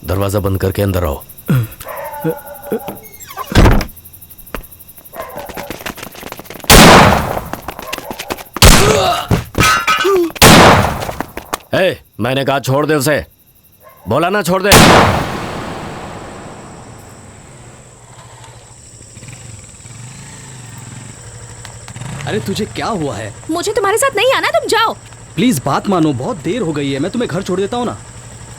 दरवाजा बंद करके अंदर आओ। मैंने कहा छोड़ दे उसे, बोला ना छोड़ दे। अरे तुझे क्या हुआ है? मुझे तुम्हारे साथ नहीं आना, तुम जाओ। प्लीज बात मानो, बहुत देर हो गई है, मैं तुम्हें घर छोड़ देता हूँ ना।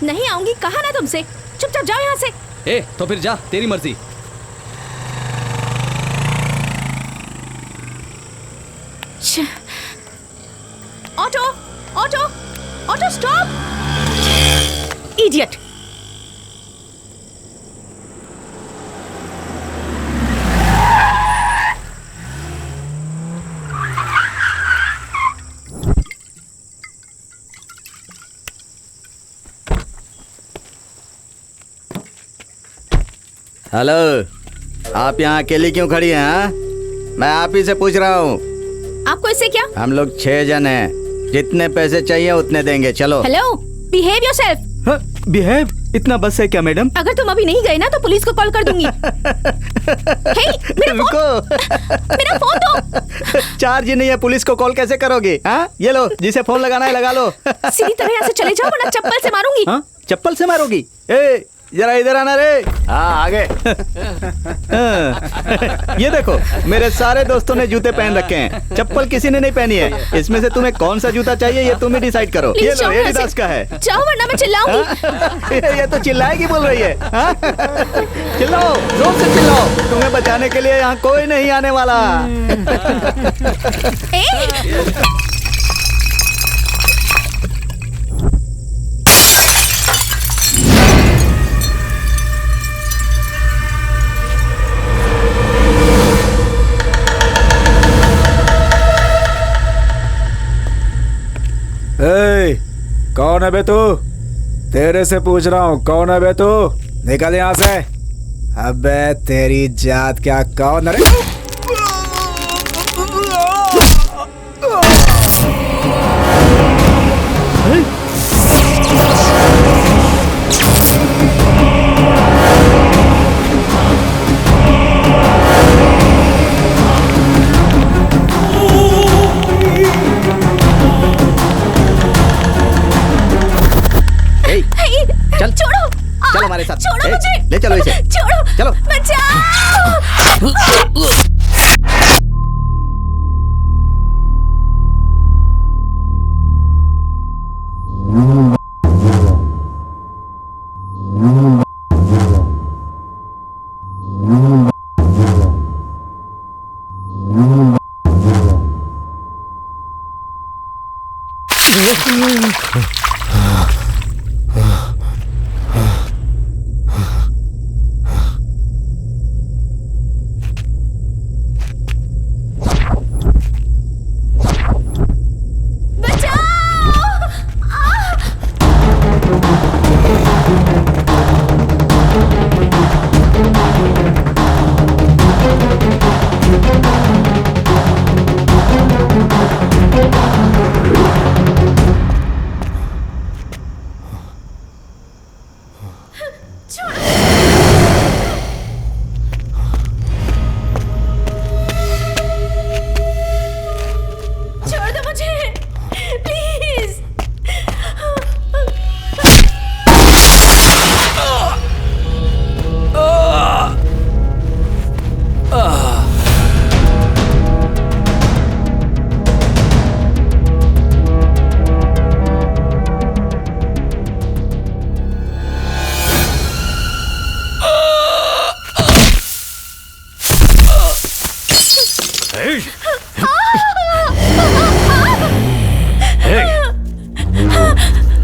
नहीं आऊंगी, कहा ना तुमसे, चुपचाप जाओ यहाँ से। तो फिर जा, तेरी मर्जी। Auto auto auto stop, idiot. Hello, आप यहाँ अकेली क्यों खड़ी हैं? हाँ, मैं आप ही से पूछ रहा हूँ। आपको इससे क्या? हम लोग 6 जन हैं, जितने पैसे चाहिए उतने देंगे। चलो। Hello, behave yourself. बिहेव? इतना बस है क्या मैडम? अगर तुम अभी नहीं गए ना तो पुलिस को कॉल कर दूंगी। मेरा फोन दो। चार्ज ही नहीं है, पुलिस को कॉल कैसे करोगे? हाँ, ये लो, जिसे फोन लगाना है लगा लो। सीधी तरह यहाँ से चले जाओ वरना चप्पल से मारूंगी। हाँ, चप्पल से मारोगी? ए, जरा इधर आना रे। हाँ, आगे। ये देखो, मेरे सारे दोस्तों ने जूते पहन रखे हैं, चप्पल किसी ने नहीं पहनी है। इसमें से तुम्हें कौन सा जूता चाहिए ये तुम ही डिसाइड करो। ये लो, एडिडास का है। जाओ वरना मैं चिल्लाऊंगी। ये तो चिल्लाएगी बोल रही है। हाँ? चिल्लाओ, जोर से चिल्लाओ, तुम्हें बचाने के लिए यहाँ कोई नहीं आने वाला। कौन है बे तू? तेरे से पूछ रहा हूँ, कौन है बे तू? निकल यहाँ से। अबे तेरी जात क्या, कौन? अरे चलो हमारे साथ। छोड़ो मुझे। ले चलो इसे। छोड़ो। चलो। बचाओ।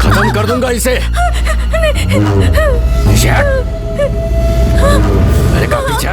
खत्म कर दूंगा इसे। मेरे का पीछे।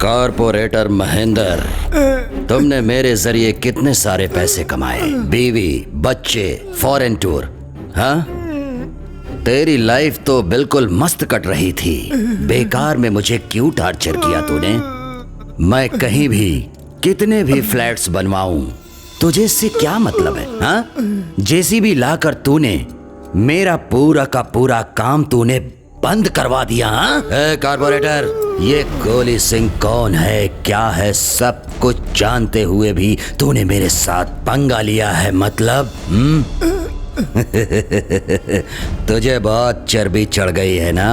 कॉर्पोरेटर महेंद्र, तुमने मेरे जरिए कितने सारे पैसे कमाए, बीवी, बच्चे, फॉरेन टूर। हाँ, तेरी लाइफ तो बिल्कुल मस्त कट रही थी। बेकार में मुझे क्यों टार्चर किया तूने? मैं कहीं भी कितने भी फ्लैट्स बनवाऊं, तुझे इससे क्या मतलब है? हाँ, जेसीबी लाकर तूने मेरा पूरा का पूरा काम तूने बंद करवा दिया। हाँ? कॉर्पोरेटर, ये गोली सिंह कौन है, क्या है, सब कुछ जानते हुए भी तूने मेरे साथ पंगा लिया है, मतलब? तुझे बहुत चर्बी चढ़ गई है ना?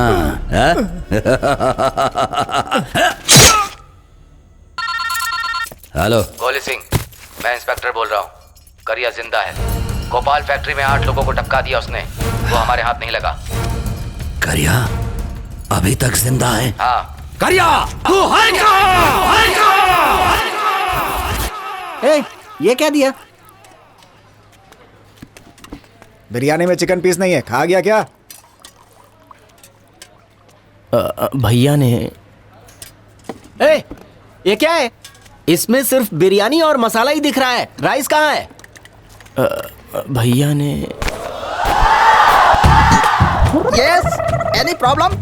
हेलो गोली सिंह, मैं इंस्पेक्टर बोल रहा हूँ। करिया जिंदा है। गोपाल फैक्ट्री में 8 लोगों को टपका दिया उसने, वो हमारे हाथ नहीं लगा। करिया अभी तक जिंदा है? हाँ। करिया, तू है क्या? ये क्या दिया? बिरयानी में चिकन पीस नहीं है, खा गया क्या? भैया ने। ये क्या है? इसमें सिर्फ बिरयानी और मसाला ही दिख रहा है, राइस कहाँ है? भैया ने। Yes, any problem?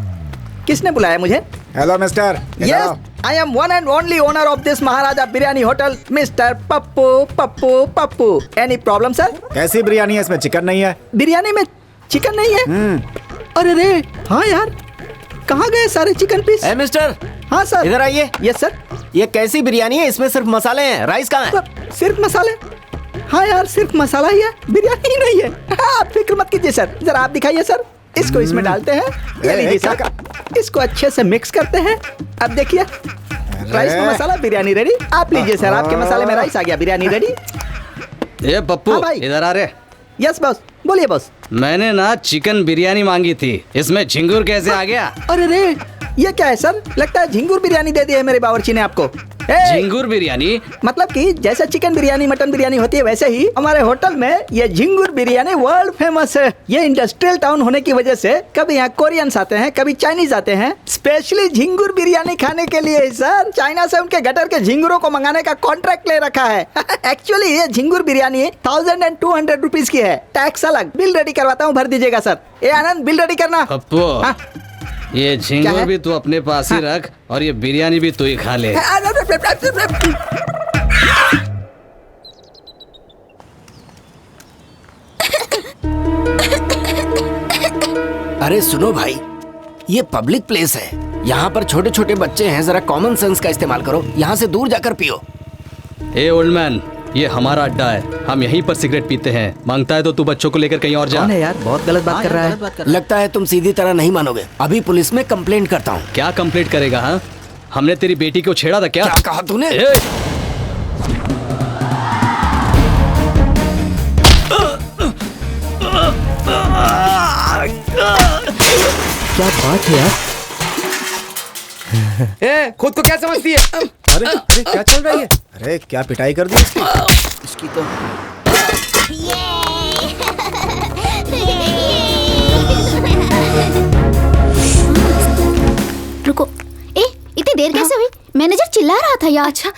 किसने बुलाया मुझे? Hello mister. Yes, I am one and only owner of this Maharaja biryani hotel, mister Pappu Pappu Pappu. Any problem sir? कैसी बिरयानी है, इसमें चिकन नहीं है? बिरयानी में चिकन नहीं है? अरे रे, हाँ यार, कहाँ गए सारे चिकन पीस? मिस्टर, हाँ सर। इधर आइए। Yes sir. ये कैसी बिरयानी है? इसमें सिर्फ मसाले हैं, राइस कहाँ है? सिर्फ मसाले? हाँ यार, सिर्फ मसाला ही है, बिरयानी ही नहीं है। हाँ, आप फिक्र मत कीजिए सर, जरा आप दिखाइए सर। इसको इसमें डालते हैं, ये लीजिए सर, इसको अच्छे से मिक्स करते हैं। अब देखिए, राइस में मसाला, बिरयानी रेडी। आप लीजिए सर, आपके मसाले में राइस आ गया, बिरयानी रेडी। ये पप्पू, हाँ भाई। इधर आ रहे। यस बॉस, बोलिए बॉस। मैंने ना चिकन बिरयानी मांगी थी, इसमें झिंगुर कैसे आ गया? अरे रे, ये क्या है सर? लगता है झिंगुर बिरयानी दे दी है मेरे बावर्ची ने आपको। झिंगुर बिरयानी? मतलब कि जैसे चिकन बिरयानी, मटन बिरयानी होती है, वैसे ही हमारे होटल में ये झिंगुर बिरयानी वर्ल्ड फेमस है। ये इंडस्ट्रियल टाउन होने की वजह से कभी यहाँ कोरियंस आते हैं, कभी चाइनीज आते हैं, स्पेशली झिंगुर बिरयानी खाने के लिए। सर, चाइना से उनके गटर के झिंगुरों को मंगाने का कॉन्ट्रैक्ट ले रखा है। एक्चुअली ये झिंगुर बिरयानी 1200 रुपीज की है, टैक्स अलग। बिल रेडी करवाता हूँ, भर दीजिएगा सर। ए आनंद, बिल रेडी करना। पप्पू, हाँ? ये झिंगुर भी तू अपने पास ही रख और ये बिरयानी भी तू ही खा ले। अरे सुनो भाई, ये पब्लिक प्लेस है, यहाँ पर छोटे छोटे बच्चे हैं, जरा कॉमन सेंस का इस्तेमाल करो, यहाँ से दूर जाकर पियो। ए ओल्ड मैन, ये हमारा अड्डा है, हम यहीं पर सिगरेट पीते हैं। मांगता है तो तू बच्चों को लेकर कहीं और जा। कौन है यार, बहुत गलत बात कर रहा है। लगता है तुम सीधी तरह नहीं मानोगे, अभी पुलिस में कंप्लेंट करता हूँ। क्या कंप्लेंट करेगा? हाँ, हमने तेरी बेटी को छेड़ा था क्या? क्या कहा तूने? क्या बात है यार। ए, खुद को क्या समझती है? अरे अरे क्या चल रहा है? अरे क्या पिटाई कर दी इसकी? इसकी तो रुको, इतनी देर कैसे हुई? मैनेजर चिल्ला रहा था यार। अच्छा,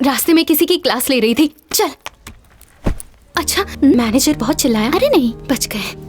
रास्ते में किसी की क्लास ले रही थी। चल। अच्छा, मैनेजर बहुत चिल्लाया? अरे नहीं, बच गए।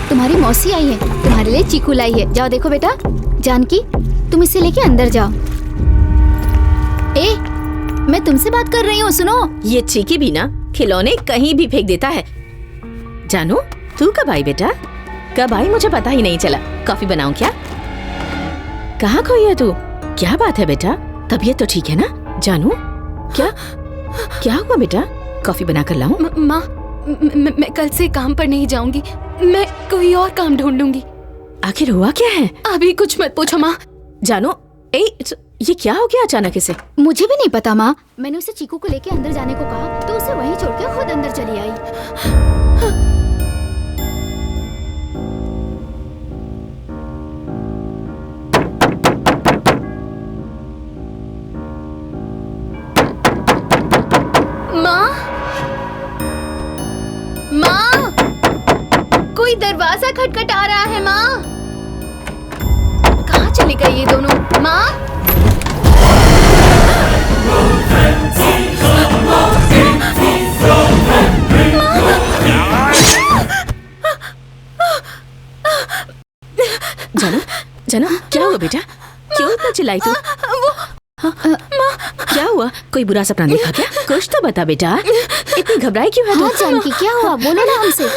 तुम्हारी मौसी आई है, तुम्हारे लिए चीकू लाई है। जाओ देखो बेटा। जानकी, तुम इसे लेके अंदर जाओ। मैं तुमसे बात कर रही हूँ, सुनो। ये चीकी भी ना खिलौने कहीं भी फेंक देता है। जानू, तू कब आई बेटा? कब आई मुझे पता ही नहीं चला। कॉफी बनाऊं क्या? कहाँ खोई है तू? क्या बात है बेटा, तबीयत तो ठीक है ना? जानू, क्या हुआ बेटा? कॉफी बना कर लाऊं? माँ, मैं कल से काम पर नहीं जाऊंगी, मैं कोई और काम ढूंढ लूंगी। आखिर हुआ क्या है? अभी कुछ मत पूछो माँ। जानू, ये क्या हो गया अचानक इसे? मुझे भी नहीं पता माँ। मैंने उसे चीकू को लेके अंदर जाने को कहा तो उसे वहीं छोड़ के खुद अंदर चली आई। माँ, कोई दरवाजा खटखटा रहा है। माँ, कहाँ चली गई ये दोनों? माँ, जानू, क्या हुआ बेटा? क्यों इतना चिल्लाई तू? क्या हुआ? कोई बुरा सपना देखा क्या? कुछ तो बता बेटा, इतनी घबराई क्यों है तू? हाँ जानकी, क्या हुआ? बोलो ना हमसे।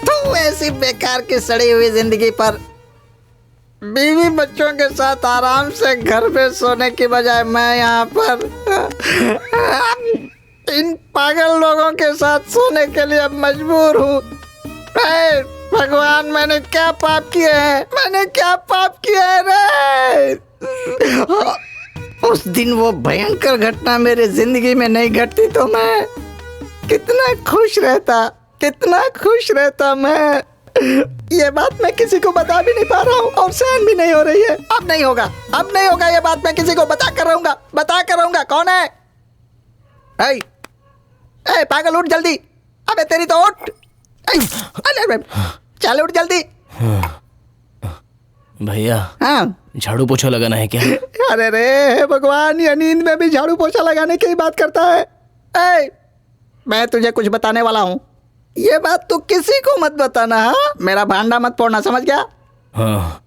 तू ऐसी बेकार की सड़ी हुई जिंदगी पर बीवी बच्चों के साथ आराम से घर पे सोने की बजाय मैं यहाँ पर इन पागल लोगों के साथ सोने के लिए अब मजबूर हूँ। भगवान, मैंने क्या पाप किए हैं? मैंने क्या पाप किया है रे? उस दिन वो भयंकर घटना मेरे जिंदगी में नहीं घटती तो मैं कितना खुश रहता मैं। ये बात मैं किसी को बता भी नहीं पा रहा हूँ और सहन भी नहीं हो रही है। अब नहीं होगा ये बात मैं किसी को बता कर रहूंगा। कौन है? ए पागल, उठ जल्दी। अबे तेरी तो उठ। चल उठ जल्दी। भैया हाँ झाड़ू पोछा लगाना है क्या? अरे रे भगवान, ये नींद में भी झाड़ू पोछा लगाने की बात करता है। ए, मैं तुझे कुछ बताने वाला हूँ, ये बात तू किसी को मत बताना। हाँ? मेरा भांडा मत फोड़ना, समझ गया? हाँ।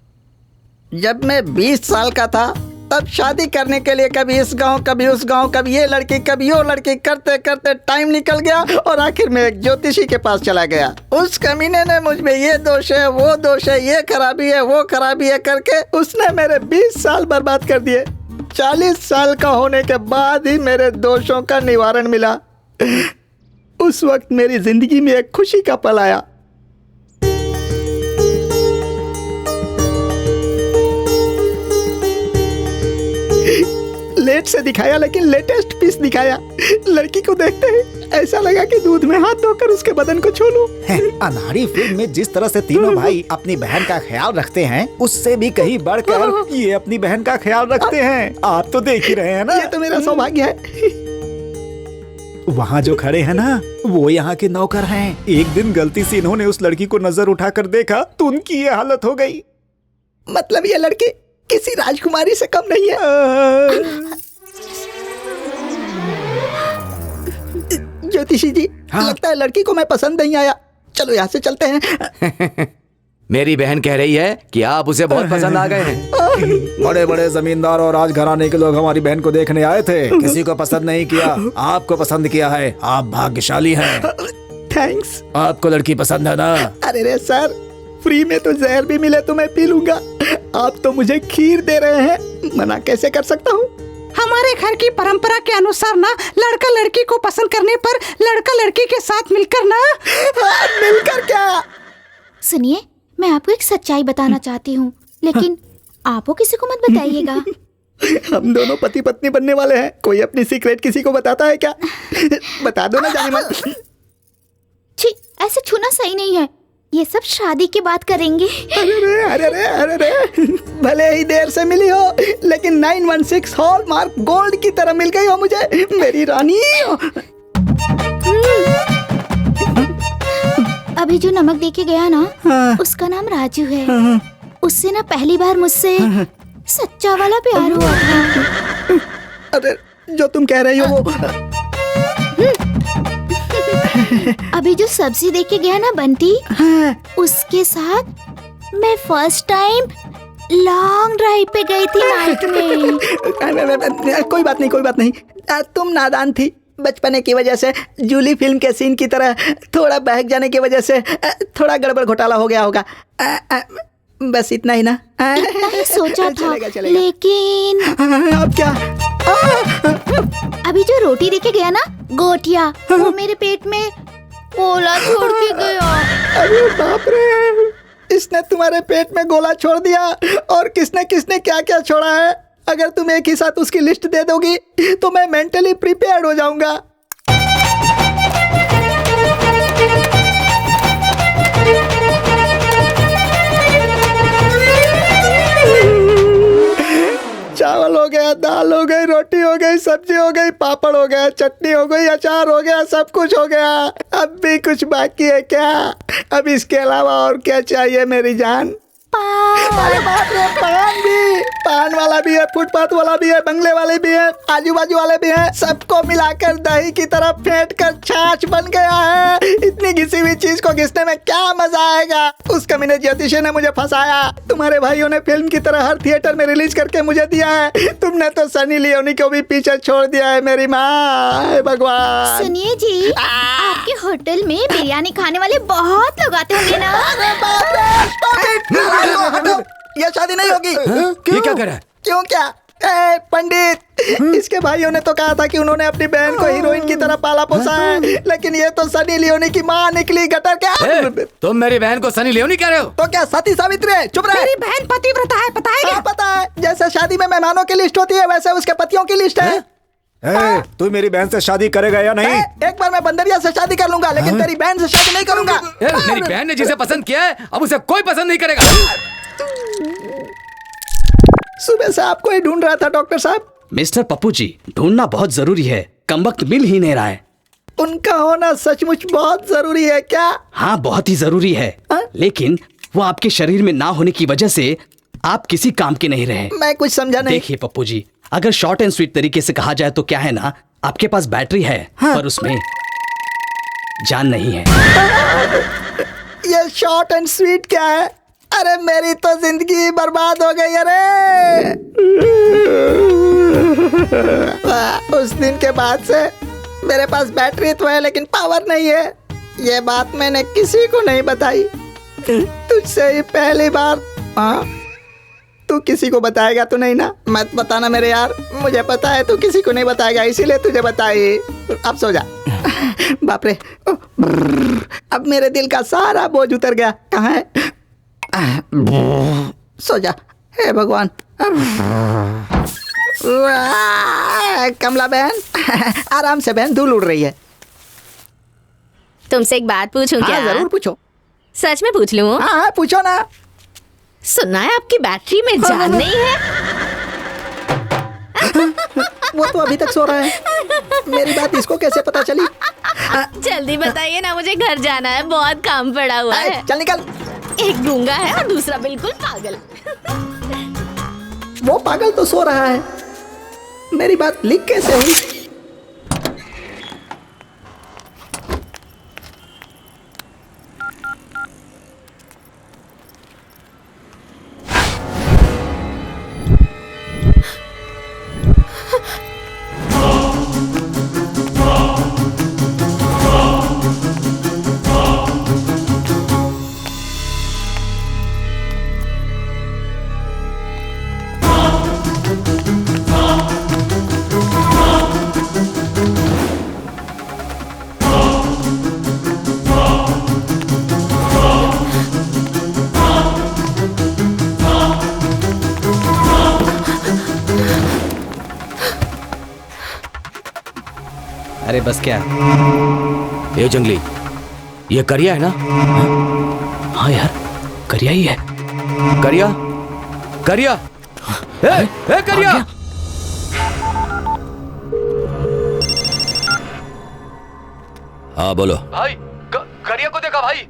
जब मैं 20 साल का था तब शादी करने के लिए कभी इस गांव कभी उस गांव, कभी ये लड़की कभी वो लड़की, करते करते टाइम निकल गया और आखिर में एक ज्योतिषी के पास चला गया। उस कमीने ने मुझ में ये दोष है, वो दोष है, ये खराबी है, वो खराबी है करके उसने मेरे 20 साल बर्बाद कर दिए। 40 साल का होने के बाद ही मेरे दोषों का निवारण मिला। उस वक्त मेरी जिंदगी में एक खुशी का पल आया। लेट से दिखाया लेकिन लेटेस्ट पीस दिखाया। लड़की को देखते ही ऐसा लगा कि दूध में हाथ धोकर उसके बदन को छू लूं। अनाड़ी फिल्म में जिस तरह से तीनों भाई अपनी बहन का ख्याल रखते हैं, उससे भी कहीं बढ़कर ये अपनी बहन का ख्याल रखते हैं। आप तो देख ही रहे हैं ना। ये तो मेरा सौभाग्य है। वहाँ जो खड़े हैं ना, वो यहाँ के नौकर हैं। एक दिन गलती से इन्होंने उस लड़की को नजर उठाकर देखा तो उनकी ये हालत हो गई। मतलब ये लड़की किसी राजकुमारी से कम नहीं है। ज्योतिषी जी, हाँ? लगता है लड़की को मैं पसंद नहीं आया। चलो यहाँ से चलते हैं। मेरी बहन कह रही है कि आप उसे बहुत पसंद आ गए हैं। बड़े बड़े जमींदार और राजघराने के लोग हमारी बहन को देखने आए थे, किसी को पसंद नहीं किया, आपको पसंद किया है। आप भाग्यशाली हैं। थैंक्स। आपको लड़की पसंद है ना? अरे रे सर, फ्री में तो जहर भी मिले तो मैं पी लूंगा। आप तो मुझे खीर दे रहे हैं, मना कैसे कर सकता हूँ? हमारे घर की परंपरा के अनुसार ना, लड़का लड़की को पसंद करने पर लड़का लड़की के साथ मिलकर ना। मिलकर क्या? सुनिए, मैं आपको एक सच्चाई बताना चाहती हूँ, लेकिन आप वो किसी को मत बताइएगा। हम दोनों पति पत्नी बनने वाले हैं। कोई अपनी सीक्रेट किसी को बताता है क्या? बता दो ना जाने मन। छी, ऐसे छूना सही नहीं है। ये सब शादी के बाद करेंगे। अरे रे, अरे रे, अरे रे। भले ही देर से मिली हो, लेकिन 916 हॉलमार्क गोल्ड की तरह मिल गई हो मुझे, मेरी रानी। अभी जो नमक देके गया ना, हाँ। उसका नाम राजू है। उससे ना पहली बार मुझसे सच्चा वाला प्यार हुआ था। अरे जो तुम कह रही हो वो। अभी जो सब्जी देके गया ना बंटी, उसके साथ मैं फर्स्ट टाइम लॉन्ग ड्राइव पे गई थी नाइट में। कोई बात नहीं, कोई बात नहीं। तुम नादान थी। बचपने की वजह से जूली फिल्म के सीन की तरह थोड़ा बहक जाने की वजह से थोड़ा गड़बड़ घोटाला हो गया होगा। बस इतना ही ना। इतना ही सोचा था, चलेगा। लेकिन अब क्या? अभी जो रोटी देके गया ना, गोटिया, वो मेरे पेट में गोला छोड़ के गया। अरे बाप रे, इसने तुम्हारे पेट में गोला छोड़ दिया। और किसने किसने क्या क्या छोड़ा है? अगर तुम एक ही साथ उसकी लिस्ट दे दोगी तो मैं मेंटली प्रिपेयर्ड हो जाऊंगा। चावल हो गया, दाल हो गई, रोटी हो गई, सब्जी हो गई, पापड़ हो गया, चटनी हो गई, अचार हो गया, सब कुछ हो गया। अब भी कुछ बाकी है क्या? अब इसके अलावा और क्या चाहिए मेरी जान? अरे बाप रे, पान भी, पान वाला भी है, फुटपाथ वाला भी है, बंगले वाले भी है, आजू बाजू वाले भी हैं। सबको मिलाकर दही की तरह फेंट कर छाछ बन गया है। इतनी घिसी हुई चीज को घिसने में क्या मजा आएगा? उस कमीने ज्योतिषी ने मुझे फंसाया। तुम्हारे भाइयों ने फिल्म की तरह हर थिएटर में रिलीज करके मुझे दिया है। तुमने तो सनी लियोनी को भी पीछे छोड़ दिया है मेरी माँ। भगवान। सुनिए जी, आपके होटल में बिरयानी खाने वाले बहुत लोग आते होंगे ना? अरे बाप रे, stop it! ये शादी नहीं होगी। ये क्या कर रहा है? क्यों क्या? पंडित, इसके भाइयों ने तो कहा था कि उन्होंने अपनी बहन को हीरोइन की तरह पाला पोसा है, लेकिन ये तो सनी लियोनी की माँ निकली। गटर क्या? तुम मेरी बहन को सनी लियोनी कह रहे हो? तो क्या सती सावित्री है? चुप रहे। मेरी बहन पतिव्रता है, पता है क्या? पता है। जैसे शादी में मेहमानों की लिस्ट होती है, वैसे उसके पतियों की लिस्ट है। तू मेरी बहन से शादी करेगा या नहीं? एक बार मैं बंदरिया से शादी कर लूंगा, लेकिन तेरी बहन से शादी नहीं करूंगा। मेरी बहन ने जिसे पसंद किया है, अब उसे कोई पसंद नहीं करेगा। सुबह से आपको ही ढूंढ रहा था डॉक्टर साहब। मिस्टर पप्पू जी, ढूंढना बहुत जरूरी है, कमबख्त मिल ही नहीं रहा है। उनका होना सचमुच बहुत जरूरी है क्या? हाँ, बहुत ही जरूरी है। लेकिन वो आपके शरीर में ना होने की वजह से आप किसी काम के नहीं रहे। मैं कुछ समझा नहीं। देखिए पप्पू जी, अगर शॉर्ट एंड स्वीट तरीके से कहा जाए तो क्या है ना, आपके पास बैटरी है पर उसमें जान नहीं है। ये शॉर्ट एंड स्वीट क्या है? अरे मेरी तो जिंदगी बर्बाद हो गई। अरे उस दिन के बाद से मेरे पास बैटरी तो है लेकिन पावर नहीं है। ये बात मैंने किसी को नहीं बताई, तुझसे ही पहली बार। हाँ, तू किसी को बताएगा तो नहीं ना? मत बताना मेरे यार, मुझे पता है तू किसी को नहीं बताएगा, इसीलिए तुझे बताई। अब सो जा। बाप रे, अब मेरे दिल का सारा बोझ उतर गया। कहाँ है? सो जा। हे भगवान। कमला बहन, आराम से बहन, धूल उड़ रही है। तुमसे एक बात पूछूं क्या? हाँ, जरूर पूछो। सच में पूछ लूं? हाँ पूछो ना। सुना है आपकी बैटरी में जान नहीं है। वो तो अभी तक सो रहा है। मेरी बात इसको कैसे पता चली? जल्दी बताइए ना, मुझे घर जाना है, बहुत काम पड़ा हुआ है। चल निकल। एक गूंगा है और दूसरा बिल्कुल पागल। वो पागल तो सो रहा है, मेरी बात लीक कैसे हुई? अरे बस क्या? ये जंगली, ये करिया है ना? हाँ यार, करिया ही है। करिया, करिया, ए करिया। हाँ बोलो। भाई, करिया को देखा भाई।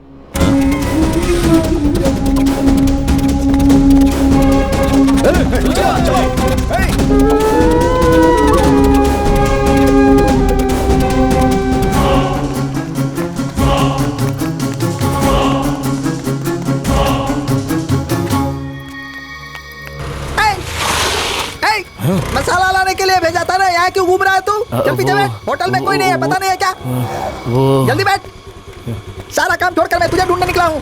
मसाला लाने के लिए भेजा था ना, यहाँ क्यों घूम रहा है तू? चल पीछे बैठ, होटल में कोई नहीं है, पता नहीं है क्या? जल्दी बैठ, सारा काम छोड़कर मैं तुझे ढूंढने निकला हूँ।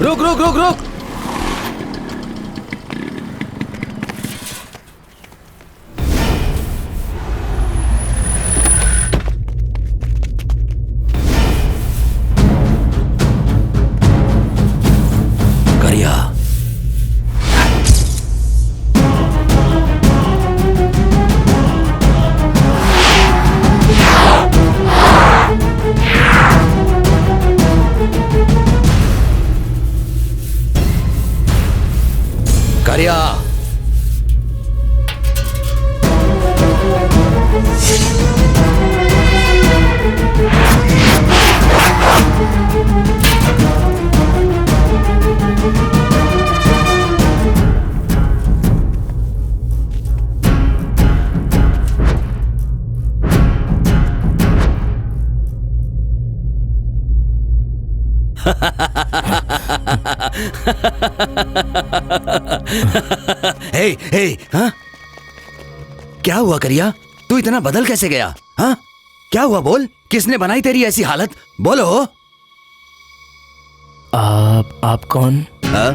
रुक रुक रुक रुक। करिया, हे हे, हाँ? क्या हुआ करिया? तू इतना बदल कैसे गया? हाँ, क्या हुआ बोल? किसने बनाई तेरी ऐसी हालत? बोलो। आप कौन? हाँ?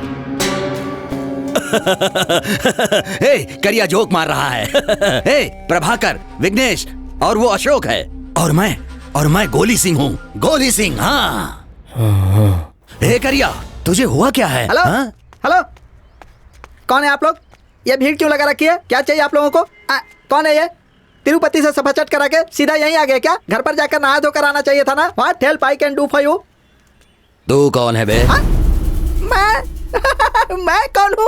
हे, करिया जोक मार रहा है। हे, प्रभाकर, विघ्नेश और वो अशोक है, और मैं गोली सिंह हूँ। गोली सिंह। हाँ। हे करिया, तुझे हुआ क्या है? हेलो, हाँ? हेलो, कौन है आप लोग? ये भीड़ क्यों लगा रखी है? क्या चाहिए आप लोगों को? कौन है ये? तिरुपति से सफा चट करा के सीधा यहीं आ गए क्या? घर पर जाकर नहा धोकर आना चाहिए था ना। What help I can do for you? तू कौन है बे? मैं मैं कौन हूँ?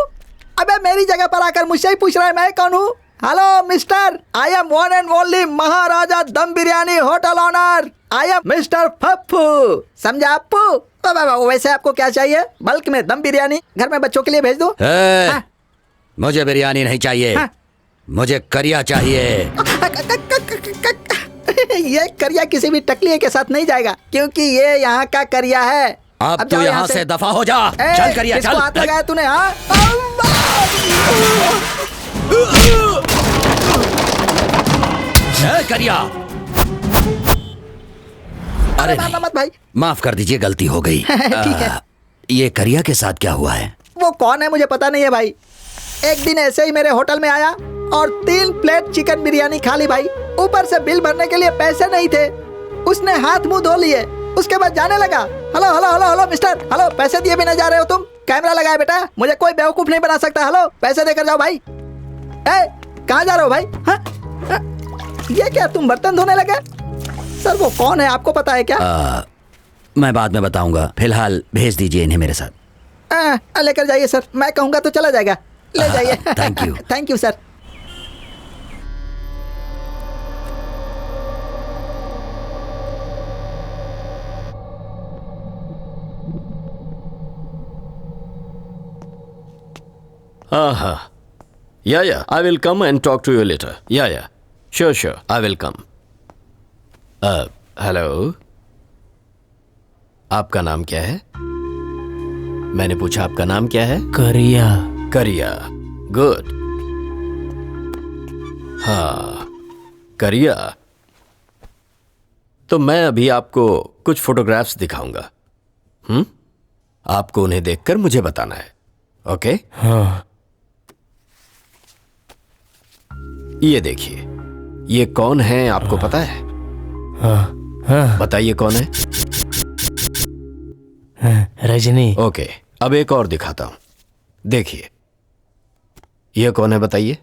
अबे मेरी जगह पर आकर मुझसे ही पूछ रहा है मैं कौन हूँ? Hello mister, I am one and only Maharaja Dum Biryani hotel owner. I am mister Pappu, समझा अप्पू? वैसे आपको क्या चाहिए? बल्क में दम बिरयानी घर में बच्चों के लिए भेज दो। हाँ? मुझे बिरयानी नहीं चाहिए। हाँ? मुझे करिया चाहिए। ये करिया किसी भी टकलिए के साथ नहीं जाएगा, क्योंकि ये यहाँ का करिया है। अब तू यहाँ से दफा हो जा। चल करिया चल। हाथ लगाया तूने? हाँ करिया। अरे मत भाई, माफ कर दीजिए, गलती हो गई। ठीक है। ये करिया के साथ क्या हुआ है? वो कौन है मुझे पता नहीं है भाई। एक दिन ऐसे ही मेरे होटल में आया और 3 प्लेट चिकन बिरयानी खा ली भाई। ऊपर से बिल भरने के लिए पैसे नहीं थे। उसने हाथ मुंह धो लिए, उसके बाद जाने लगा। Hello hello hello hello mister, hello, पैसे दिए बिना जा रहे हो तुम? कैमरा लगाया बेटा, मुझे कोई बेवकूफ नहीं बना सकता। हेलो, पैसे देकर जाओ भाई। कहाँ जा रहे हो भाई? हाँ? ये क्या, तुम बर्तन धोने लगे? सर वो कौन है आपको पता है क्या? मैं बाद में बताऊंगा, फिलहाल भेज दीजिए इन्हें मेरे साथ। लेकर जाइए सर, मैं कहूंगा तो चला जाएगा। ले जाइए। Thank you. Thank you sir. Yeah, I will come and talk to you later. Yeah, sure, I will come. Hello, आपका नाम क्या है? मैंने पूछा आपका नाम क्या है? करिया। करिया, गुड। हाँ, करिया। तो मैं अभी आपको कुछ फोटोग्राफ्स दिखाऊंगा। आपको उन्हें देखकर मुझे बताना है, ओके? हाँ। ये देखिए, ये कौन है आपको पता है? हाँ। बताइए कौन है? रजनी। ओके, अब एक और दिखाता हूं। देखिए, ये कौन है बताइए?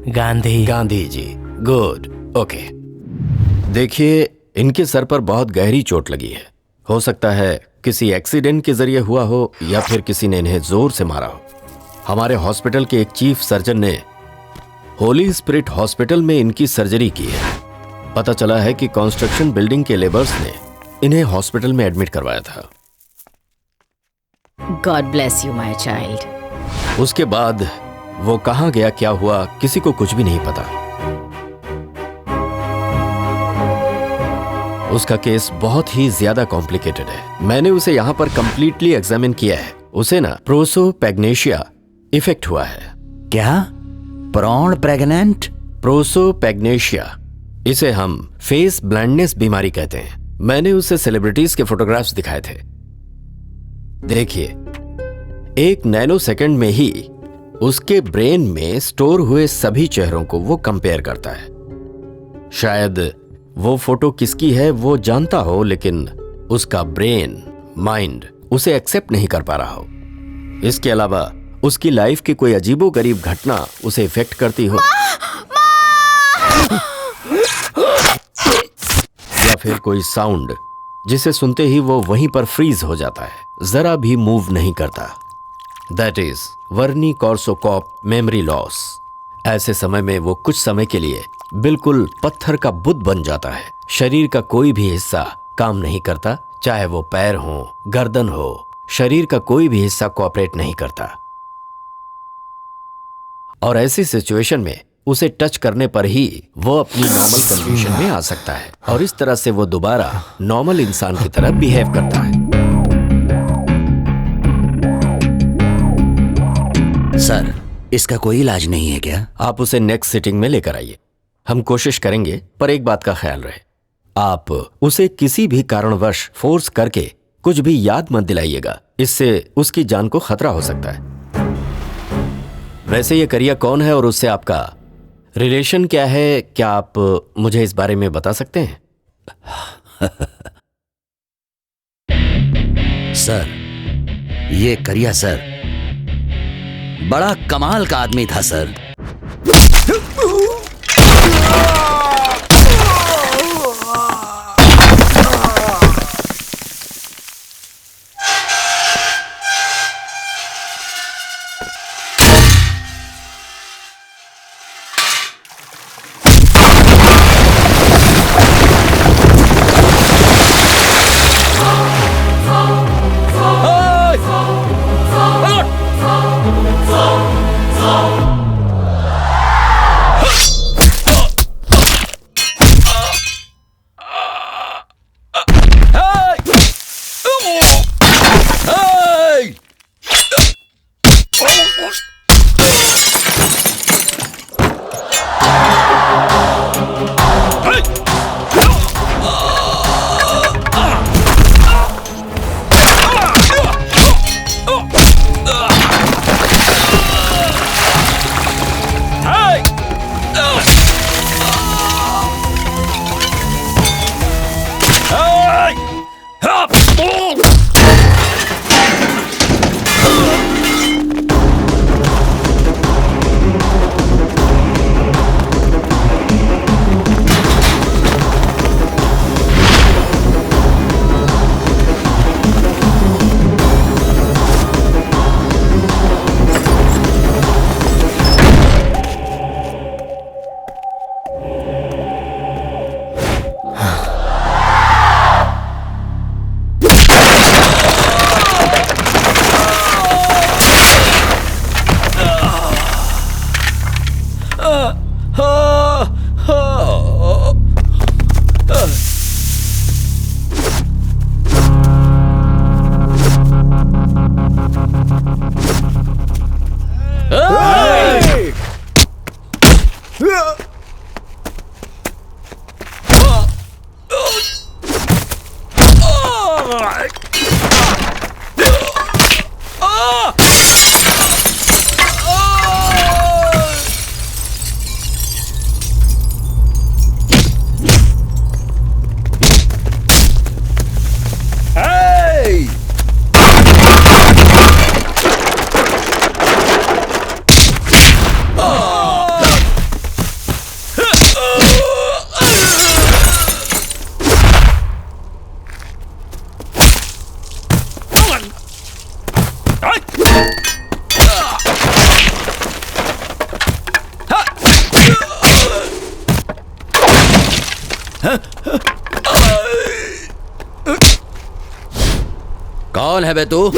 गांधी। Gandhi ji, good, okay. देखिए, इनके सर पर बहुत गहरी चोट लगी है। हो सकता है किसी एक्सीडेंट के जरिए हुआ हो या फिर किसी ने इन्हें जोर से मारा हो। हमारे हॉस्पिटल के एक चीफ सर्जन ने होली स्पिरिट हॉस्पिटल में इनकी सर्जरी की है। पता चला है कि कंस्ट्रक्शन बिल्डिंग के लेबर्स ने इन्हें हॉस्पिटल में एडमिट करवाया था। God bless you my child. उसके बाद वो कहां गया, क्या हुआ, किसी को कुछ भी नहीं पता। उसका केस बहुत ही ज्यादा कॉम्प्लिकेटेड है। मैंने उसे यहां पर कंप्लीटली एग्जामिन किया है। उसे ना प्रोसोपैग्नेशिया इफेक्ट हुआ है। क्या? Prawn pregnant? प्रोसोपैग्नेशिया, इसे हम फेस ब्लाइंडनेस बीमारी कहते हैं। मैंने उसे सेलिब्रिटीज के फोटोग्राफ्स दिखाए थे। देखिए, 1 नैनो सेकंड में ही उसके ब्रेन में स्टोर हुए सभी चेहरों को वो कंपेयर करता है। शायद वो फोटो किसकी है वो जानता हो, लेकिन उसका ब्रेन, माइंड उसे एक्सेप्ट नहीं कर पा रहा हो। इसके अलावा उसकी लाइफ की कोई अजीबोगरीब घटना उसे इफेक्ट करती हो, या फिर कोई साउंड जिसे सुनते ही वो वहीं पर फ्रीज हो जाता है, जरा भी मूव नहीं करता। That is Wernicke Korsakoff memory loss. ऐसे समय में वो कुछ समय के लिए बिल्कुल पत्थर का बुत बन जाता है। शरीर का कोई भी हिस्सा काम नहीं करता, चाहे वो पैर हो, गर्दन हो, शरीर का कोई भी हिस्सा कोऑपरेट नहीं करता। और ऐसी सिचुएशन में उसे टच करने पर ही वो अपनी नॉर्मल कंडीशन में आ सकता है, और इस तरह से वो दोबारा नॉर्मल इंसान की तरह बिहेव करता है। सर, इसका कोई इलाज नहीं है क्या? आप उसे नेक्स्ट सिटिंग में लेकर आइए, हम कोशिश करेंगे, पर एक बात का ख्याल रहे, आप उसे किसी भी कारणवश फोर्स करके कुछ भी याद मत दिलाइएगा, इससे उसकी जान को खतरा हो सकता है। वैसे ये करिया कौन है और उससे आपका रिलेशन क्या है, क्या आप मुझे इस बारे में बता सकते हैं? सर, ये करिया सर बड़ा कमाल का आदमी था सर। कौन है बे तू?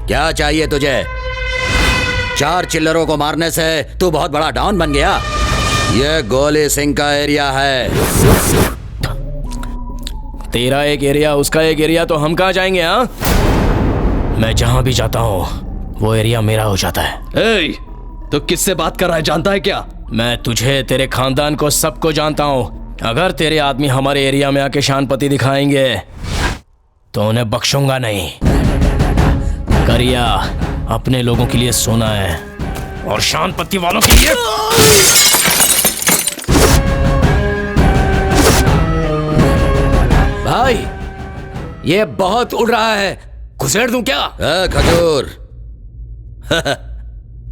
क्या चाहिए तुझे? 4 चिल्लरों को मारने से तू बहुत बड़ा डॉन बन गया? ये गोली सिंह का एरिया है। तेरा एक एरिया, उसका एक एरिया, तो हम कहाँ जाएंगे? हाँ, मैं जहां भी जाता हूँ वो एरिया मेरा हो जाता है। तो किससे बात कर रहा है, जानता है क्या? मैं तुझे, तेरे खानदान को, सबको जानता हूँ। अगर तेरे आदमी हमारे एरिया में आके शानपति दिखाएंगे तो उन्हें बख्शूंगा नहीं। करिया अपने लोगों के लिए सोना है और शानपति वालों के लिए भाई ये बहुत उड़ रहा है, घुसेड़ दूं क्या? खजूर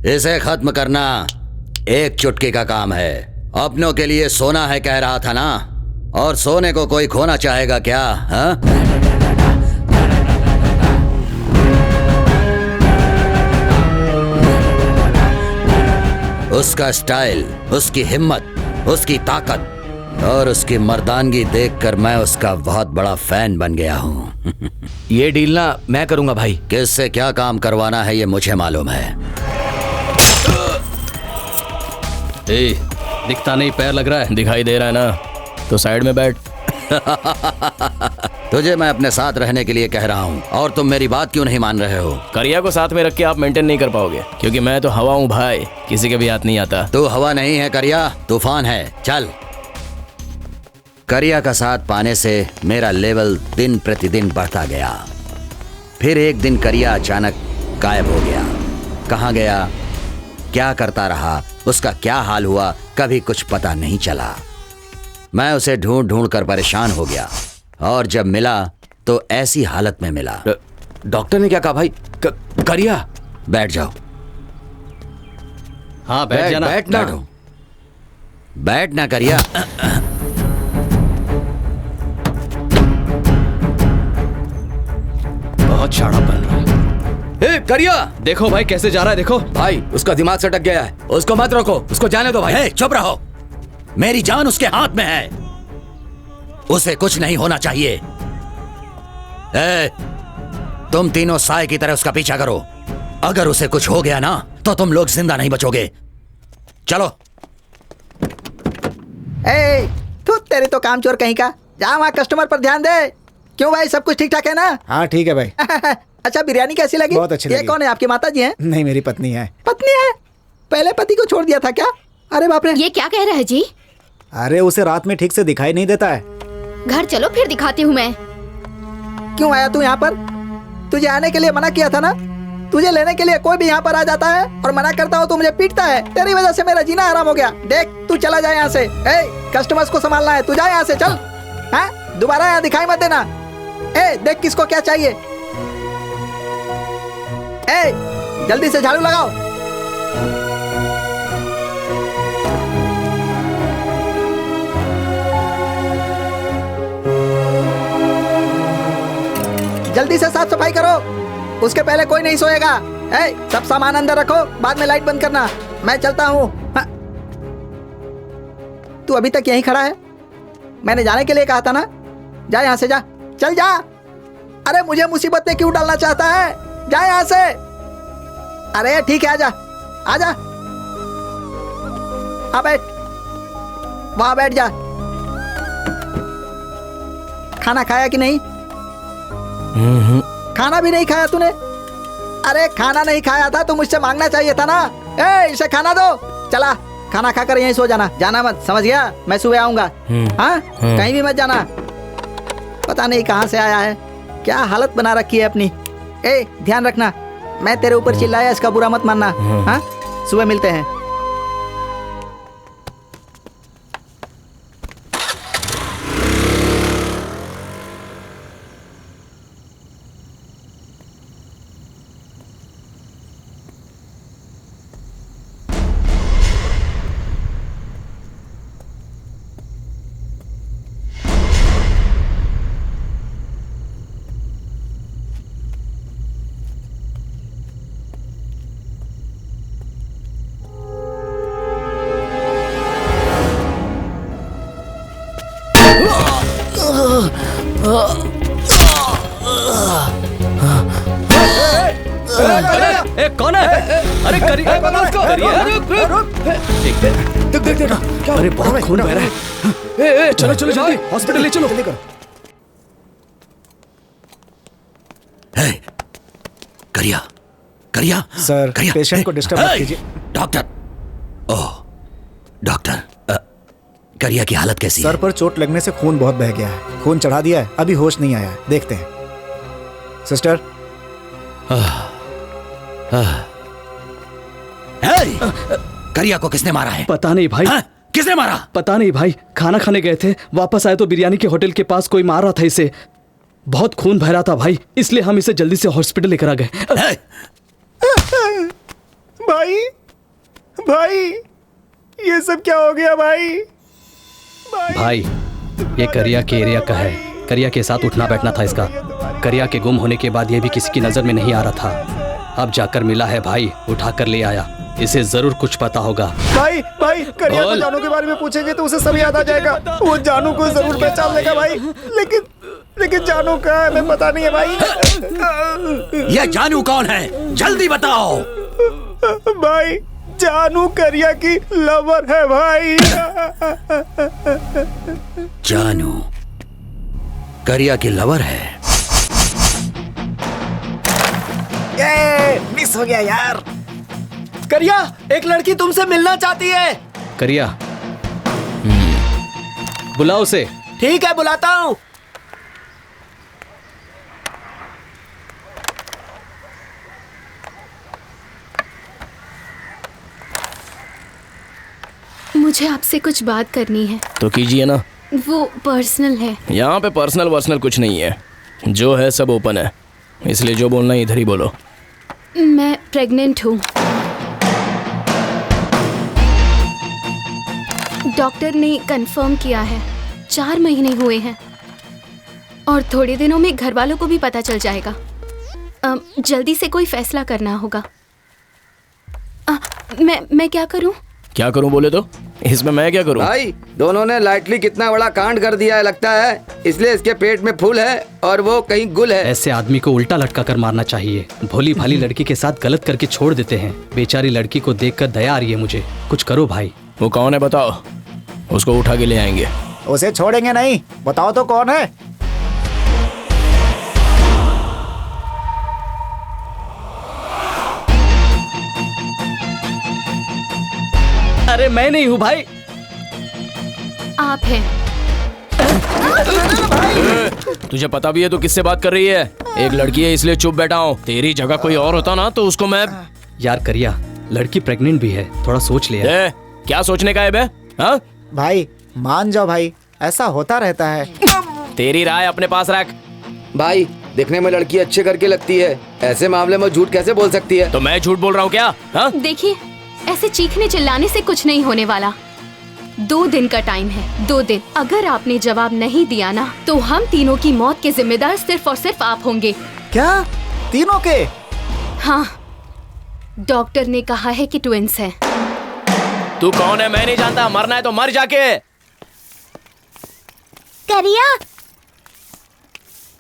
इसे खत्म करना एक चुटकी का काम है। अपनों के लिए सोना है कह रहा था ना, और सोने को कोई खोना चाहेगा क्या? हाँ? उसका स्टाइल, उसकी हिम्मत, उसकी ताकत और उसकी मर्दानगी देखकर मैं उसका बहुत बड़ा फैन बन गया हूँ। ये डील ना मैं करूंगा भाई। किससे क्या काम करवाना है ये मुझे मालूम है। दिखता नहीं, पैर लग रहा है। दिखाई दे रहा है ना, तो साइड में बैठ। तुझे मैं अपने साथ रहने के लिए कह रहा हूँ और तुम मेरी बात क्यों नहीं मान रहे हो? करिया को साथ में रख के आप मेंटेन नहीं कर पाओगे, क्योंकि मैं तो हवा हूँ भाई, किसी के भी हाथ नहीं आता। तू हवा नहीं है करिया, तूफान है। चल। करिया का साथ पाने से मेरा लेवल दिन प्रतिदिन बढ़ता गया। फिर एक दिन करिया अचानक गायब हो गया। कहाँ गया, क्या करता रहा, उसका क्या हाल हुआ, कभी कुछ पता नहीं चला। मैं उसे ढूंढ ढूंढ कर परेशान हो गया और जब मिला तो ऐसी हालत में मिला। डॉक्टर ने क्या कहा भाई? करिया। बैठ जाओ। हाँ बैठ जाना। बैठना, बैठना करिया। बहुत शाना बन रहा है। करिया देखो भाई कैसे जा रहा है, देखो भाई, उसका दिमाग सटक गया है, उसको मत रोको, उसको जाने दो भाई। चुप रहो, मेरी जान उसके हाथ में है, उसे कुछ नहीं होना चाहिए। तुम तीनों साए की तरह उसका पीछा करो, अगर उसे कुछ हो गया ना तो तुम लोग जिंदा नहीं बचोगे। चलो। तू तेरी तो काम चोर कहीं का, जा वहाँ कस्टमर पर ध्यान दे। क्यों भाई, सब कुछ ठीक ठाक है ना? हाँ ठीक है भाई। अच्छा, बिरयानी कैसी लगी? बहुत अच्छी लगी। ये कौन है, आपकी माता जी हैं? नहीं, मेरी पत्नी है। पत्नी है? पहले पति को छोड़ दिया था क्या? अरे बाप रे। ये क्या कह रहा है जी? अरे उसे रात में ठीक से दिखाई नहीं देता है। घर चलो फिर दिखाती हूँ मैं। क्यों आया तू यहाँ पर? तुझे आने के लिए मना किया था ना। तुझे लेने के लिए कोई भी यहाँ पर आ जाता है और मना करता हो तो मुझे पीटता है। तेरी वजह से मेरा जीना हराम हो गया। देख तू चला जाए यहाँ से। कस्टमर्स को संभालना है। तू जा यहाँ से, चल। हाँ, दोबारा यहाँ दिखाई मत देना। ए, देख किसको क्या चाहिए। ए, जल्दी से झाड़ू लगाओ। जल्दी से साफ सफाई करो, उसके पहले कोई नहीं सोएगा। ए, सब सामान अंदर रखो, बाद में लाइट बंद करना। मैं चलता हूँ। हाँ। तू अभी तक यहीं खड़ा है? मैंने जाने के लिए कहा था ना। जा यहाँ से, जा, चल जा। अरे मुझे मुसीबत में क्यों डालना चाहता है? जा यहाँ से। अरे ठीक है, आजा, आजा। हाँ बैठ, वहां बैठ जा। खाना खाया कि नहीं? खाना भी नहीं खाया तूने? अरे खाना नहीं खाया था तो मुझसे मांगना चाहिए था ना। ए, इसे खाना दो। चला, खाना खाकर यहीं सो जाना, जाना मत, समझ गया? मैं सुबह आऊंगा। हाँ, कहीं भी मत जाना। पता नहीं कहाँ से आया है, क्या हालत बना रखी है अपनी। ए, ध्यान रखना, मैं तेरे ऊपर चिल्लाया इसका बुरा मत मानना। हाँ, सुबह मिलते हैं। ए, कौन है? अरे करिया, अरे बहुत खून बह रहा है। ए, चलो चलो जल्दी हॉस्पिटल ले चलो। करिया, करिया सर, पेशेंट को डिस्टर्ब मत कीजिए। डॉक्टर, ओह डॉक्टर, करिया की हालत कैसी है? सर पर चोट लगने से खून बहुत बह गया है, खून चढ़ा दिया है, अभी होश नहीं आया है, देखते हैं। सिस्टर, करिया को किसने मारा है? पता नहीं भाई। किसने मारा? पता नहीं भाई, खाना खाने गए थे, वापस आए तो बिरयानी के होटल के पास कोई मार रहा था इसे। बहुत खून बह रहा था भाई, इसलिए हम इसे जल्दी से हॉस्पिटल लेकर आ गए। भाई, भाई, ये सब क्या हो गया भाई? भाई, ये करिया के एरिया का है, करिया के साथ उठना बैठना था इसका। करिया के गुम होने के बाद ये भी किसी की नजर में नहीं आ रहा था। अब जाकर मिला है भाई, उठाकर ले आया, इसे जरूर कुछ पता होगा। भाई, भाई, करिया को जानू के बारे में पूछेंगे तो उसे सब याद आ जाएगा, वो जानू को जरूर पहचान लेगा भाई। लेकिन जानू कहाँ है, हमें पता नहीं है भाई। ये जानू कौन है? जल्दी बताओ। भाई, जानू करिया की लवर है भाई। जानू करिया की लवर है? ये मिस हो गया यार। करिया, एक लड़की तुमसे मिलना चाहती है। करिया, बुलाओ उसे। ठीक है, बुलाता हूँ। मुझे आपसे कुछ बात करनी है। तो कीजिए ना। वो पर्सनल है। यहाँ पे पर्सनल कुछ नहीं है, जो है सब ओपन है, इसलिए जो बोलना है इधर ही बोलो। मैं प्रेग्नेंट हूँ। डॉक्टर ने कंफर्म किया है, 4 महीने हुए हैं और थोड़े दिनों में घर वालों को भी पता चल जाएगा। जल्दी से कोई फैसला करना होगा। मैं क्या करूं? क्या करूं बोले तो? इसमें मैं क्या करूं? भाई, दोनों ने लाइटली कितना बड़ा कांड कर दिया है लगता है, इसलिए इसके पेट में फूल है और वो कहीं गुल है। ऐसे आदमी को उल्टा लटका कर मारना चाहिए। भोली भाली लड़की के साथ गलत करके छोड़ देते हैं। बेचारी लड़की को देखकर दया आ रही है मुझे। कुछ करो भाई। वो कौन है बताओ, उसको उठा के ले आएंगे। उसे छोड़ेंगे नहीं, बताओ तो कौन है? अरे मैं नहीं हूँ भाई। आप हैं। तुझे पता भी है तो किससे बात कर रही है? एक लड़की है इसलिए चुप बैठा हूँ। तेरी जगह कोई और होता ना तो उसको मैं। यार करिया, लड़की प्रेग्नेंट भी है, थोड़ा सोच ले यार। क्या सोचने का है बे? हाँ भाई, मान जाओ भाई, ऐसा होता रहता है। तेरी राय अपने पास रख। भाई दिखने में लड़की अच्छे करके लगती है, ऐसे मामले में झूठ कैसे बोल सकती है? तो मैं झूठ बोल रहा हूँ क्या? हाँ? देखिए, ऐसे चीखने चिल्लाने से कुछ नहीं होने वाला। 2 दिन का टाइम है, 2 दिन। अगर आपने जवाब नहीं दिया ना, तो हम तीनों की मौत के जिम्मेदार सिर्फ और सिर्फ आप होंगे। क्या? तीनों के? हाँ, डॉक्टर ने कहा है कि ट्विंस हैं। तू कौन है? मैं नहीं जानता। मरना है तो मर जाके। करिया,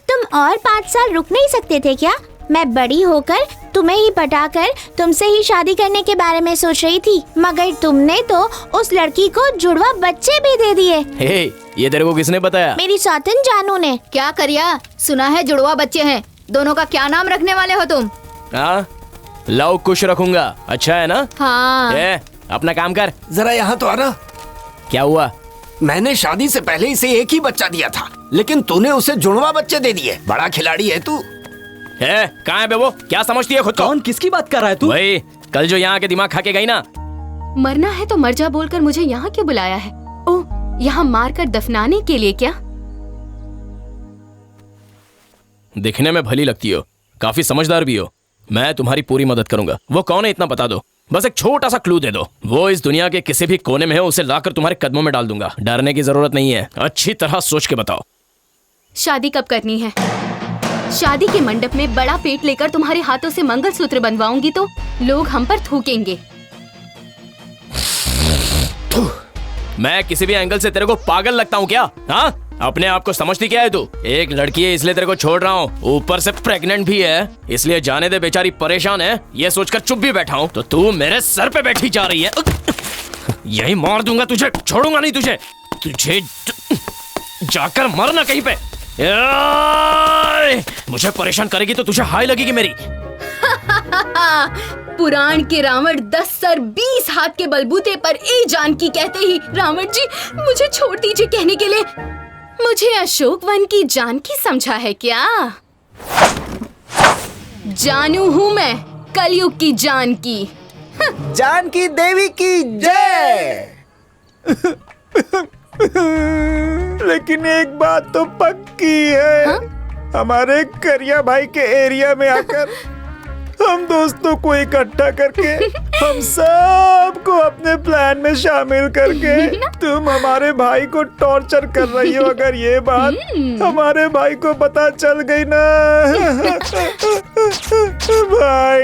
तुम और 5 साल रुक नहीं सकते थे क्या? मैं बड़ी होकर तुम्हें ही पटाकर तुमसे ही शादी करने के बारे में सोच रही थी, मगर तुमने तो उस लड़की को जुड़वा बच्चे भी दे दिए। हे, ये तेरे को किसने बताया? मेरी सौतन जानू ने। क्या करिया, सुना है जुड़वा बच्चे हैं, दोनों का क्या नाम रखने वाले हो तुम? हाँ, लव कुश रखूंगा। अच्छा है ना? हाँ। अपना काम कर। जरा यहाँ तो आना। क्या हुआ? मैंने शादी से पहले इसे एक ही बच्चा दिया था, लेकिन तूने उसे जुड़वा बच्चे दे दिए। बड़ा खिलाड़ी है तू। कहाँ है बे वो? क्या समझती है खुद को? कौन, किसकी बात कर रहा है तू? वही कल जो यहाँ के दिमाग खा के गई ना। मरना है तो मर जा बोलकर मुझे यहाँ क्यों बुलाया है? ओह, यहाँ मार कर दफनाने के लिए क्या? दिखने में भली लगती हो, काफी समझदार भी हो। मैं तुम्हारी पूरी मदद करूंगा। वो कौन है इतना बता दो, बस एक छोटा सा क्लू दे दो। वो इस दुनिया के किसी भी कोने में है, उसे लाकर तुम्हारे कदमों में डाल दूंगा। डरने की जरूरत नहीं है, अच्छी तरह सोच के बताओ। शादी कब करनी है? शादी के मंडप में बड़ा पेट लेकर तुम्हारे हाथों से मंगलसूत्र बनवाऊंगी तो लोग हम पर थूकेंगे। मैं किसी भी एंगल से तेरे को पागल लगता हूँ क्या? हाँ, अपने आप को समझती क्या है तू? एक लड़की है इसलिए तेरे को छोड़ रहा हूँ, ऊपर से प्रेग्नेंट भी है, इसलिए जाने दे, बेचारी परेशान है, ये सोचकर चुप भी बैठा हूँ। तो तू मेरे सर पे बैठी जा रही है। यही मार दूंगा तुझे, छोड़ूंगा नहीं तुझे। तुझे जाकर मरना कहीं पे। मुझे परेशान करेगी तो तुझे हाय लगेगी मेरी। पुराण के रावण 10 सर 20 हाथ के बलबूते पर ए जानकी कहते ही रावण जी मुझे छोड़ दीजिए कहने के लिए। मुझे अशोक वन की जानकी समझा है क्या? जानू हूँ मैं, कलयुग की जानकी। जानकी देवी की जय। लेकिन एक बात तो पक्की है, हाँ? हमारे करिया भाई के एरिया में आकर हम दोस्तों को इकट्ठा करके हम सबको अपने प्लान में शामिल करके तुम हमारे भाई को टॉर्चर कर रही हो। अगर ये बात हमारे भाई को पता चल गई ना भाई।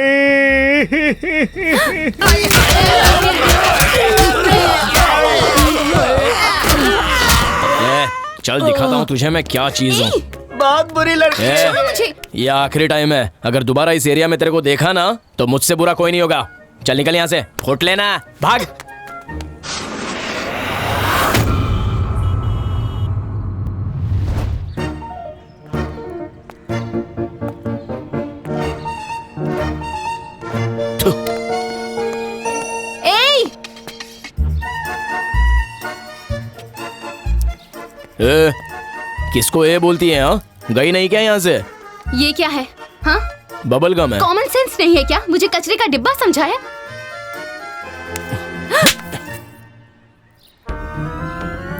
चल दिखाता हूँ तुझे मैं क्या चीज हूँ। बहुत बुरी लड़की है मुझे। ये आखिरी टाइम है, अगर दोबारा इस एरिया में तेरे को देखा ना तो मुझसे बुरा कोई नहीं होगा। चल निकल यहाँ से, फुट लेना, भाग। ए, किसको ए बोलती है? हाँ, गई नहीं क्या यहाँ से? ये क्या है? हाँ, बबल गम है। कॉमन सेंस नहीं है क्या? मुझे कचरे का डिब्बा समझा है?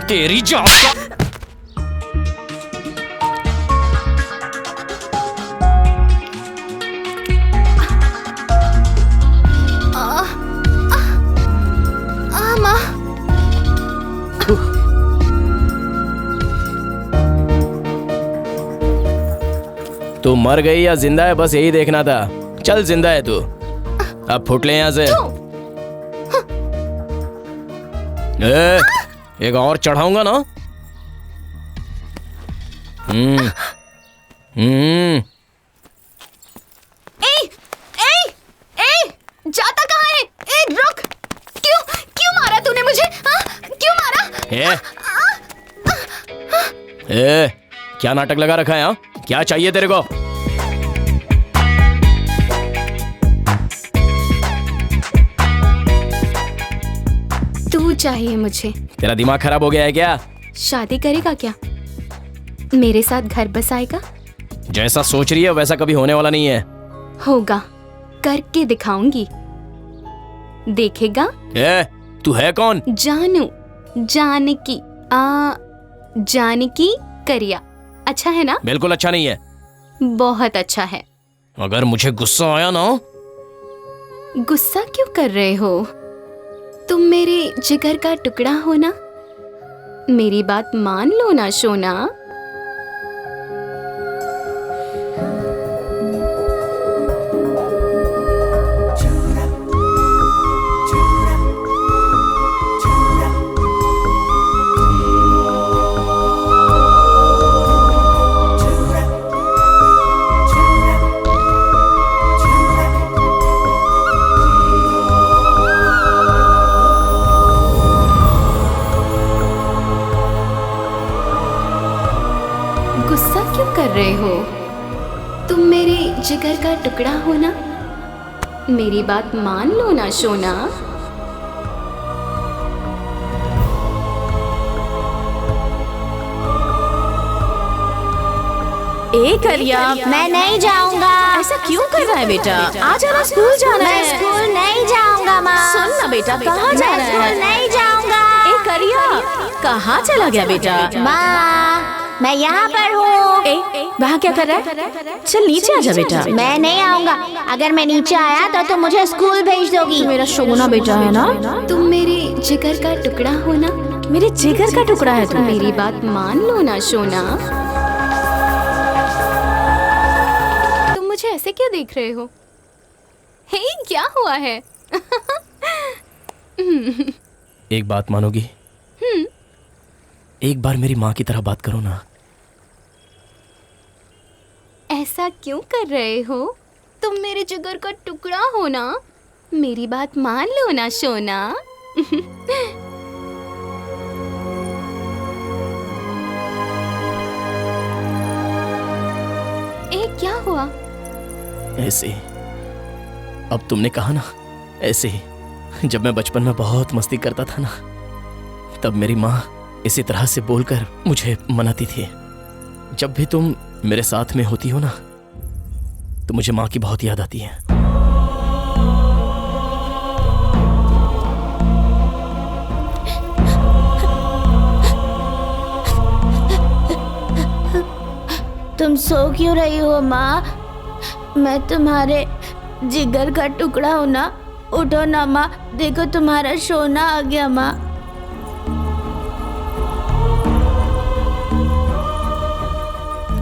तेरी जान का। माँ। तू मर गई या जिंदा है, बस यही देखना था। चल जिंदा है तू, अब फुट ले यहाँ से। एक और चढ़ाऊंगा ना। जाता कहाँ है? रुक। क्यों मारा तूने मुझे? क्यों मारा? क्या नाटक लगा रखा है? हाँ, क्या चाहिए तेरे को? तू चाहिए मुझे। तेरा दिमाग खराब हो गया है क्या? शादी करेगा क्या? मेरे साथ घर बसाएगा? जैसा सोच रही है वैसा कभी होने वाला नहीं है। होगा, करके दिखाऊंगी, देखेगा। तू है कौन? जानू, जानकी, जानकी करिया अच्छा है ना? बिल्कुल अच्छा नहीं है। बहुत अच्छा है। अगर मुझे गुस्सा आया ना। गुस्सा क्यों कर रहे हो? तुम मेरे जिगर का टुकड़ा हो ना, मेरी बात मान लो ना सोना। गुस्सा क्यों कर रहे हो? तुम मेरे जिगर का टुकड़ा हो ना, मेरी बात मान लो ना सोना। करिया, मैं नहीं जाऊंगा। ऐसा क्यों कर रहा है बेटा? आज आना, स्कूल जाना है। मैं स्कूल नहीं जाऊंगा माँ। सुन ना बेटा, कहाँ जा रहा है? स्कूल नहीं जाऊंगा। करिया, कहाँ चला गया बेटा? माँ, मैं यहाँ पर हूँ। वहाँ क्या कर रहा है? चल नीचे आ जा बेटा। मैं नहीं आऊंगा। अगर मैं नीचे आया तो तुम मुझे स्कूल भेज दोगी। मेरा सोना बेटा है ना? तुम मेरे जिगर का टुकड़ा हो ना, मेरे जिगर का टुकड़ा है तुम। मेरी बात मान लो ना सोना। तुम मुझे ऐसे क्यों देख रहे हो? हे, क्या हुआ है? एक बात मानोगी? एक बार मेरी माँ की तरह बात करो ना। ऐसा क्यों कर रहे हो? तुम मेरे जिगर का टुकड़ा हो ना, मेरी बात मान लो ना सोना। क्या हुआ? ऐसे, अब तुमने कहा ना, ऐसे ही जब मैं बचपन में बहुत मस्ती करता था ना, तब मेरी माँ इसी तरह से बोलकर मुझे मनाती थी। जब भी तुम मेरे साथ में होती हो ना, तो मुझे माँ की बहुत याद आती है। तुम सो क्यों रही हो माँ? मैं तुम्हारे जिगर का टुकड़ा हूँ ना। उठो ना माँ, देखो तुम्हारा सोना आ गया माँ।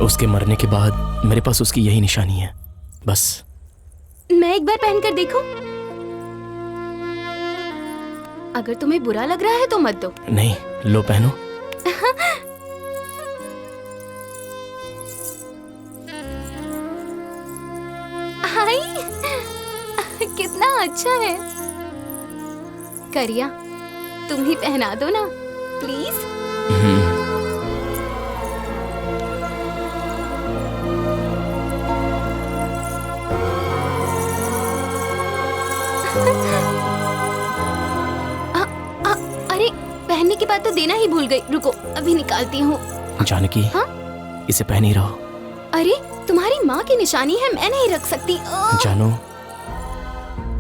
उसके मरने के बाद मेरे पास उसकी यही निशानी है, बस। मैं एक बार पहनकर देखूं? अगर तुम्हें बुरा लग रहा है तो मत दो। नहीं, लो पहनो। हाय, कितना अच्छा है। करिया, तुम ही पहना दो ना प्लीज। अरे, पहनने के बाद तो देना ही भूल गई। रुको, अभी निकालती हूँ। जानकी, हाँ? इसे पहन ही रहो। अरे, तुम्हारी माँ की निशानी है, मैं नहीं रख सकती। जानो,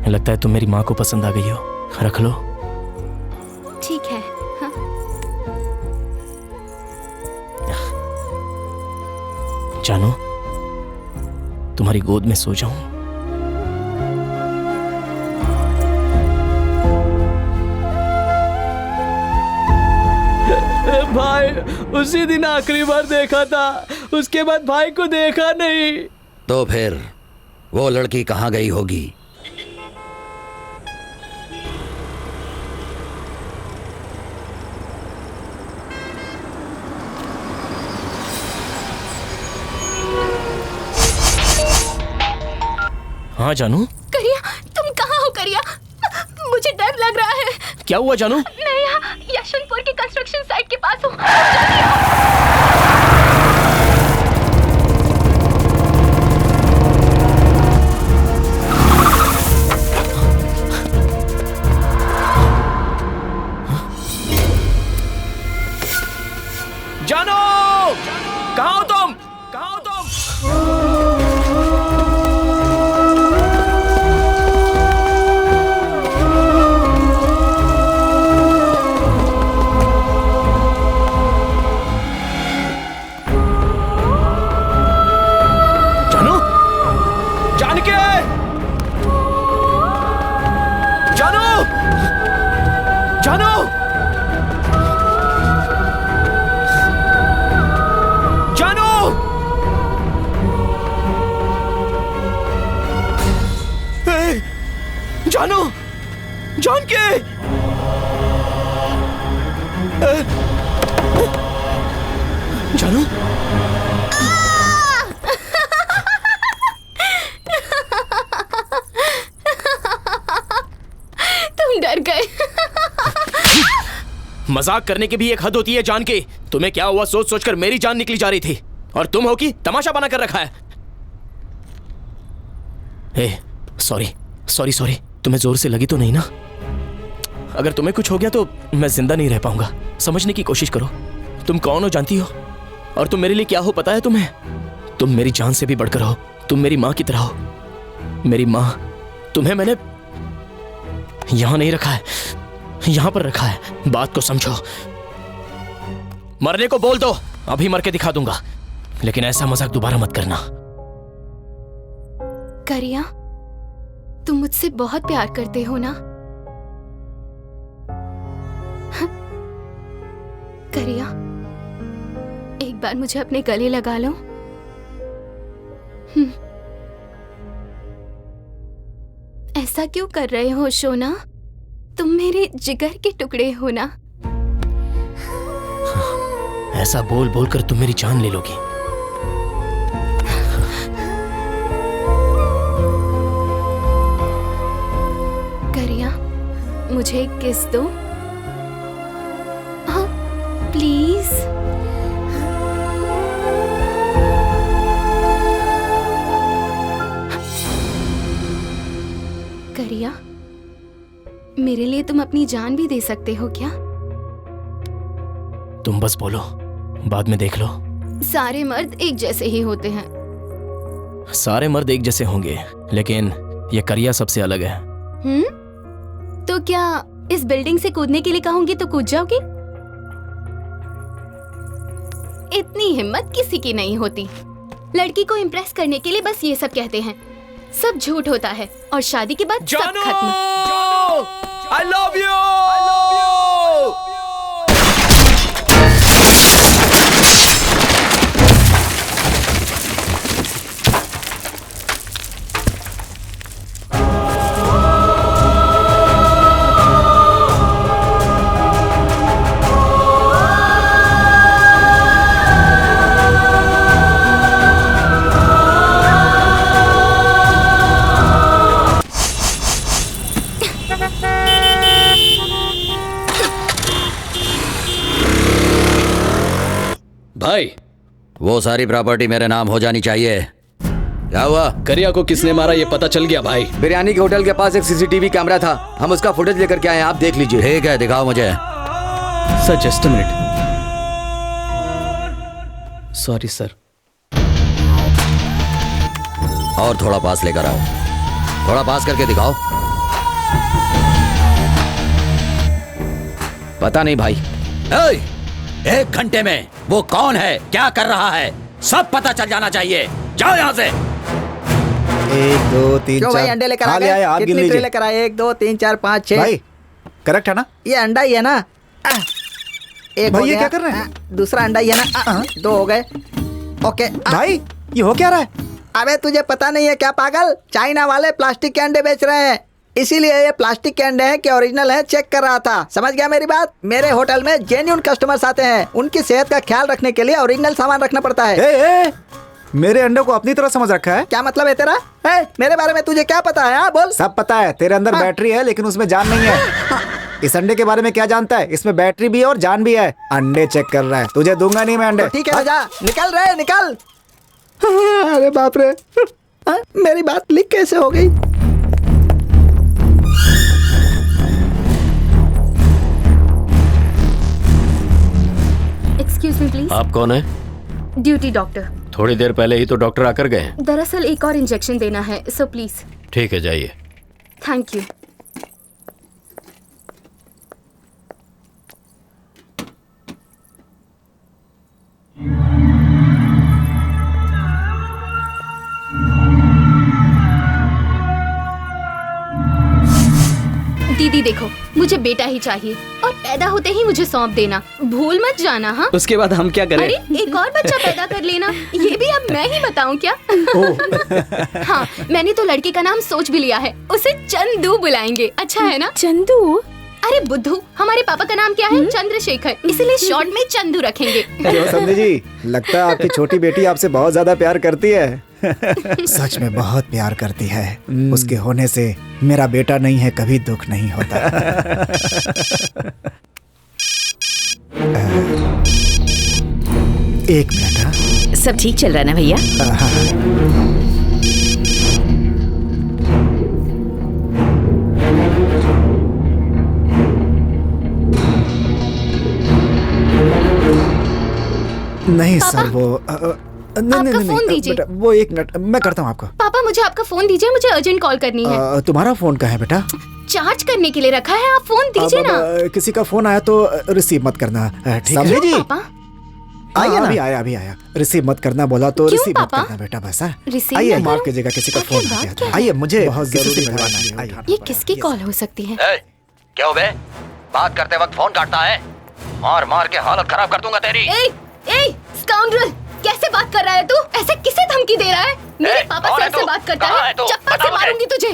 लगता है तुम मेरी माँ को पसंद आ गई हो। रख लो। ठीक है। हाँ? जानो, तुम्हारी गोद में सो जाऊं? भाई, उसी दिन आखिरी बार देखा था, उसके बाद भाई को देखा नहीं। तो फिर वो लड़की कहाँ गई होगी? हाँ जानू। करिया, तुम कहाँ हो करिया? मुझे डर लग रहा है। क्या हुआ जानू? मैं यहाँ यशवंतपुर की कंस्ट्रक्शन साइट के पास हूँ। जल्दी आओ। जानो, कहाँ हो तुम? कहाँ हो तुम? जानू तुम डर गए। मजाक करने की भी एक हद होती है जान के। तुम्हें क्या हुआ सोच सोचकर मेरी जान निकली जा रही थी और तुम हो कि तमाशा बना कर रखा है। सॉरी सॉरी सॉरी, तुम्हें जोर से लगी तो नहीं ना? अगर तुम्हें कुछ हो गया तो मैं जिंदा नहीं रह पाऊंगा। समझने की कोशिश करो, तुम कौन हो जानती हो, और तुम मेरे लिए क्या हो पता है तुम्हें? तुम मेरी जान से भी बढ़कर हो, तुम मेरी माँ की तरह हो। मेरी माँ, तुम्हें मैंने यहां नहीं रखा है, यहां पर रखा है। बात को समझो। मरने को बोल दो, अभी मर के दिखा दूंगा, लेकिन ऐसा मजाक दोबारा मत करना। करिया, तुम मुझसे बहुत प्यार करते हो ना? करिया, एक बार मुझे अपने गले लगा लो। ऐसा क्यों कर रहे हो शोना? तुम मेरे जिगर के टुकड़े हो ना? ऐसा बोल बोल कर तुम मेरी जान ले लोगी। करिया, मुझे एक किस दो। हाँ, प्लीज। करिया, मेरे लिए तुम अपनी जान भी दे सकते हो क्या? तुम बस बोलो, बाद में देख लो। सारे मर्द एक जैसे ही होते हैं। सारे मर्द एक जैसे होंगे, लेकिन ये करिया सबसे अलग है। तो क्या इस बिल्डिंग से कूदने के लिए कहूंगी तो कूद जाओगी? इतनी हिम्मत किसी की नहीं होती। लड़की को इम्प्रेस करने के लिए बस ये सब कहते हैं। सब झूठ होता है और शादी के बाद सब खत्म। I love you! I love you! भाई, वो सारी प्रॉपर्टी मेरे नाम हो जानी चाहिए। क्या हुआ? करिया को किसने मारा ये पता चल गया भाई। बिरयानी के होटल के पास एक सीसीटीवी कैमरा था, हम उसका फुटेज लेकर के आए हैं, आप देख लीजिए। ठीक है, दिखाओ मुझे। Sir just a minute. Sorry sir. और थोड़ा पास लेकर आओ, थोड़ा पास करके दिखाओ। पता नहीं भाई। एक घंटे में वो कौन है, क्या कर रहा है, सब पता चल जाना चाहिए। जाओ यहाँ से। 1 2 3 4 भाई अंडे लेकर आ गए। आप गिन लीजिए। लेकर आए 1 2 3 4 5 6 भाई करेक्ट है ना? ये अंडा ही है ना? एक भाई ये क्या कर रहे हैं? दूसरा अंडा ही है ना? 2 हो गए। ओके भाई ये हो क्या रहा है? अबे तुझे पता नहीं है क्या पागल? चाइना वाले प्लास्टिक के अंडे बेच रहे हैं, इसीलिए ये प्लास्टिक के अंडे हैं कि ओरिजिनल है चेक कर रहा था। समझ गया मेरी बात? मेरे होटल में जेन्युइन कस्टमर्स आते हैं, उनकी सेहत का ख्याल रखने के लिए ओरिजिनल सामान रखना पड़ता है। मेरे अंडे को अपनी तरह समझ रखा है। क्या मतलब है तेरा? मेरे बारे में तुझे क्या पता है? हाँ बोल। सब पता है, तेरे अंदर बैटरी है लेकिन उसमें जान नहीं है। इस अंडे के बारे में क्या जानता है? इसमें बैटरी भी है और जान भी है। अंडे चेक कर रहा है, तुझे दूंगा नहीं मैं अंडे। ठीक है जा, निकल रहे निकल। अरे बाप रे, मेरी बात लीक कैसे हो गई? Excuse me please. आप कौन है? Duty doctor. थोड़ी देर पहले ही तो डॉक्टर आकर गए हैं। दरअसल एक और इंजेक्शन देना है, सो प्लीज। ठीक है जाइए। Thank you. दीदी देखो, मुझे बेटा ही चाहिए और पैदा होते ही मुझे सौंप देना, भूल मत जाना। हाँ, उसके बाद हम क्या करें? अरे एक और बच्चा पैदा कर लेना, ये भी अब मैं ही बताऊं क्या? हाँ, मैंने तो लड़के का नाम सोच भी लिया है, उसे चंदू बुलाएंगे। अच्छा है ना? चंदू? अरे बुद्धू, हमारे पापा का नाम क्या है? चंद्रशेखर, इसलिए शॉर्ट में चंदू रखेंगे। हेलो संधि जी, लगता है आपकी छोटी बेटी आपसे बहुत ज्यादा प्यार करती है। सच में बहुत प्यार करती है। उसके होने से मेरा बेटा नहीं है, कभी दुख नहीं होता। एक मिनट। हाँ? सब ठीक चल रहा है ना भैया? नहीं सर, वो आपका फोन दीजिए। बेटा, वो एक मिनट मैं करता हूँ आपको। पापा मुझे आपका फोन दीजिए, मुझे अर्जेंट कॉल करनी है। तुम्हारा फोन कहाँ है बेटा? चार्ज करने के लिए रखा है, आप फोन दीजिए ना। किसी का फोन आया तो रिसीव मत करना, ठीक है? जी पापा आइए ना। अभी आया। रिसीव मत करना बोला तो रिसीव मत करना बेटा, बस। आइए, माफ कीजिएगा, किसी का फोन आ गया। आइए, मुझे बहुत जरूरी मिलवाना है। ये किसकी कॉल हो सकती है? क्या हो बे? बात करते वक्त फोन काटता है? मार के हालत खराब कर दूंगा तेरी। स्काउंड्रल, कैसे बात कर रहा है तू? ऐसे किसे धमकी दे रहा है? मेरे पापा से ऐसे बात करता है? चप्पल से मारूंगी तुझे।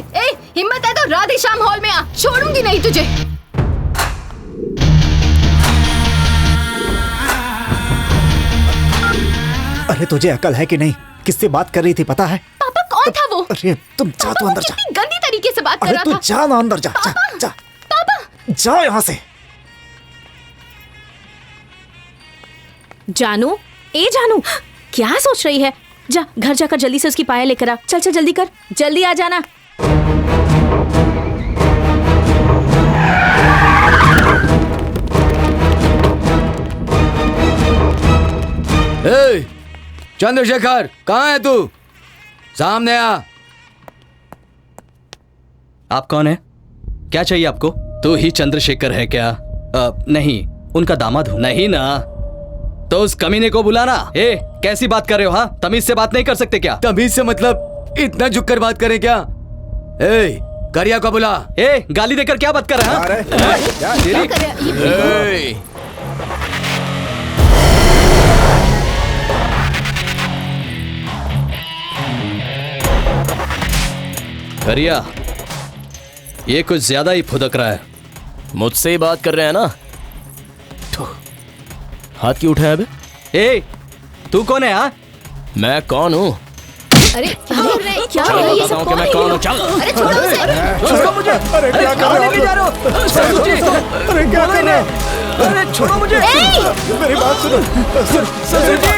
हिम्मत है तो राधे श्याम हॉल में आ, छोड़ूंगी नहीं तुझे। अरे तुझे अकल है कि नहीं? किससे बात कर रही थी पता है? पापा कौन था वो? अरे तुम जा तो अंदर जा। कितनी गंदी तरीके से बात कर रहा था। तू जा ना अंदर, जा जा। पापा जा यहाँ से। जानू, जानू, क्या सोच रही है? जा घर जाकर जल्दी से उसकी पायल लेकर आ। चल जल्दी कर, जल्दी आ जाना। चंद्रशेखर, कहाँ है तू? सामने आ। आप कौन है? क्या चाहिए आपको? तू ही चंद्रशेखर है क्या? नहीं, उनका दामाद हूं। नहीं ना, तो उस कमीने को बुलाना। कैसी बात कर रहे हो? हाँ, तमीज से बात नहीं कर सकते क्या? तमीज से मतलब इतना झुककर बात करें क्या? करिया को बुला। गाली देकर क्या बात कर रहे हैं? करिया, ये कुछ ज्यादा ही फुदक रहा है। मुझसे ही बात कर रहे हैं ना? हाथ क्यों उठाया अबे? तू कौन है? मैं कौन हूँ? अरे क्या चलो बताता हूँ कि मैं कौन हूँ। चल। अरे छोड़ो उसे। छोड़ो मुझे। अरे क्या कर रहे हो? अरे क्या कर रहे हो? अरे छोड़ो मुझे। मेरी बात सुनो। ससुर जी।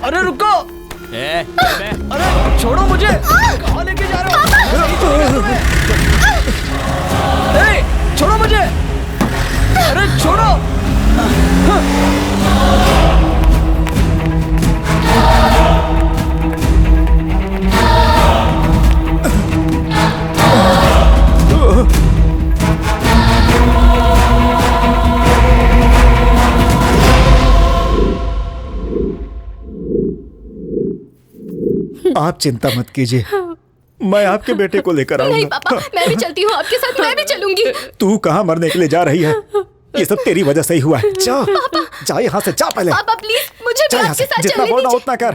अरे रुको। अरे छोड़ो मुझे। कहाँ लेके जा रहे हो? छोड़ो मुझे। अरे छोड़ो। आप चिंता मत कीजिए, मैं आपके बेटे को लेकर आऊंगा। नहीं पापा, मैं भी चलती हूँ आपके साथ, मैं भी चलूंगी। तू कहाँ मरने के लिए जा रही है? ये सब तेरी वजह से ही हुआ है। जा जा यहाँ से, जा पहले। पापा प्लीज मुझे भी आपके साथ जितना चलने बोलना दीजिए। उतना कर।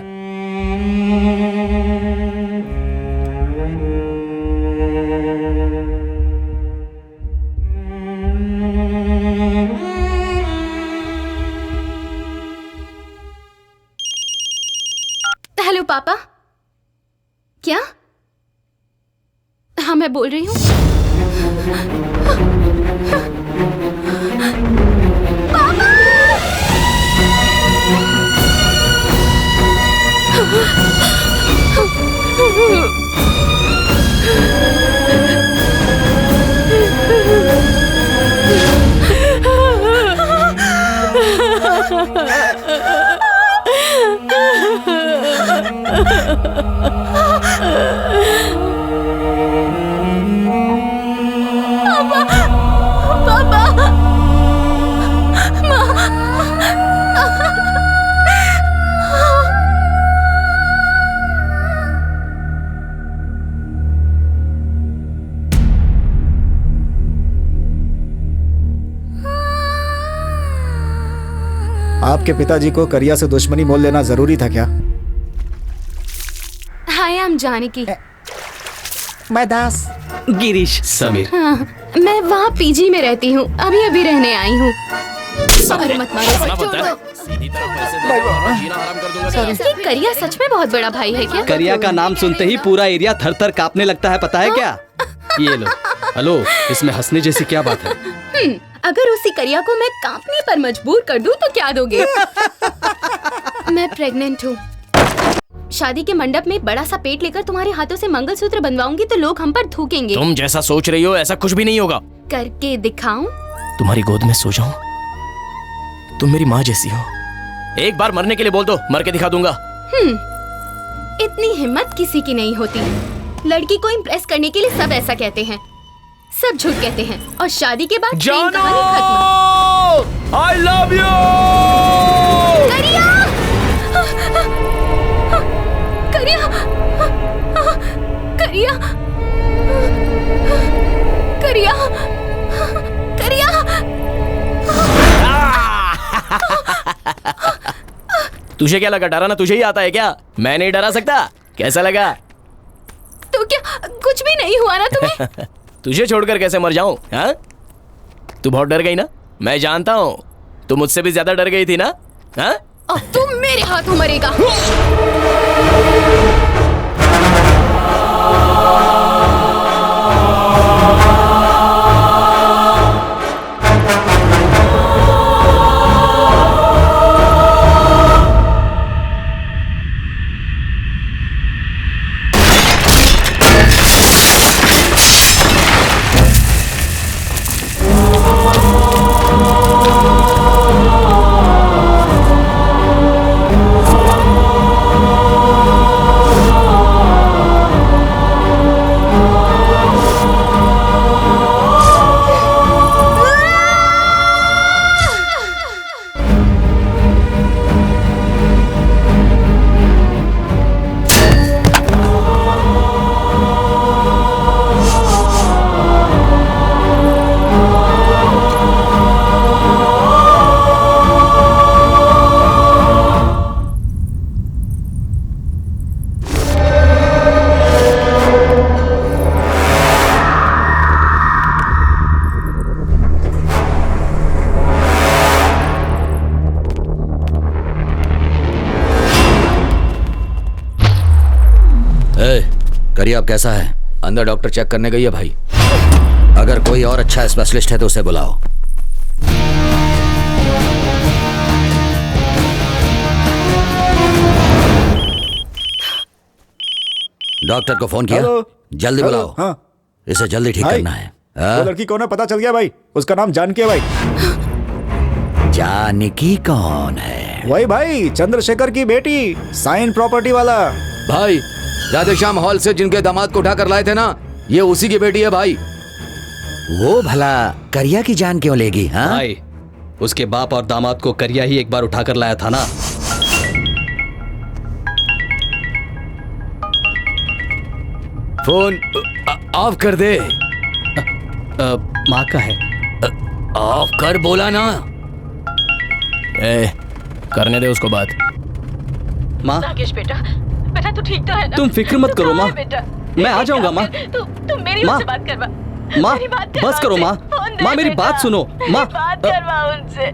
हेलो पापा। क्या? हाँ मैं बोल रही हूँ। आपके पिताजी को करिया से दुश्मनी मोल लेना जरूरी था क्या? हाय, I'm जानकी। मैं दास। गिरीश। समीर। हाँ, मैं वहाँ पीजी में रहती हूँ, अभी अभी रहने आई हूँ। अरे मत मारो, छोड़ दो। ये करिया सच में बहुत बड़ा भाई है क्या? करिया का नाम सुनते ही पूरा एरिया थर थर कांपने लगता है, पता है क्या? ये लो। हेलो, इसमें हंसने जैसी क्या बात है? अगर उसी करिया को मैं कांपने पर मजबूर कर दूं तो क्या दोगे? मैं प्रेग्नेंट हूँ। शादी के मंडप में बड़ा सा पेट लेकर तुम्हारे हाथों से मंगलसूत्र बनवाऊंगी तो लोग हम पर थूकेंगे। तुम जैसा सोच रही हो ऐसा कुछ भी नहीं होगा। करके दिखाऊं? तुम्हारी गोद में सो जाऊं? तुम मेरी माँ जैसी हो। एक बार मरने के लिए बोल दो, मर के दिखा दूंगा। इतनी हिम्मत किसी की नहीं होती। लड़की को इम्प्रेस करने के लिए सब ऐसा कहते हैं, सब झूठ कहते हैं और शादी के बाद प्रेम कहानी खत्म। I love you! करिया! करिया! करिया! करिया! करिया! तुझे क्या लगा, डराना तुझे ही आता है क्या? मैं नहीं डरा सकता। कैसा लगा? तो क्या कुछ भी नहीं हुआ ना तुम्हें? तुझे छोड़कर कैसे मर जाऊं? हाँ? तू बहुत डर गई ना, मैं जानता हूँ। तू मुझसे भी ज्यादा डर गई थी ना? हाँ? अब तुम मेरे हाथों मरेगा। करिया अब कैसा है? अंदर डॉक्टर चेक करने गई है भाई। अगर कोई और अच्छा स्पेशलिस्ट है तो उसे बुलाओ। डॉक्टर को फोन किया? जल्दी बुलाओ। हाँ। इसे जल्दी ठीक करना है। वो लड़की कौन है पता चल गया भाई? उसका नाम जानकी है भाई। जानकी कौन है? वही भाई, चंद्रशेखर की बेटी, साइन प्रॉपर्टी वाला भाई। राधेश्याम हॉल से जिनके दामाद को उठा कर लाए थे ना, ये उसी की बेटी है भाई। वो भला करिया की जान क्यों लेगी? हाँ भाई, उसके बाप और दामाद को करिया ही एक बार उठा कर लाया था ना। फोन ऑफ कर दे। माँ का है। ऑफ कर बोला ना। करने दे उसको बात। माँ, नागेश बेटा, बेटा तू ठीक तो है ना? तुम फिक्र मत करो माँ, मैं आ जाऊंगा माँ। तू मेरी उनसे बात करवा। माँ बस करो माँ, माँ मेरी बात सुनो माँ। बात करवा उनसे।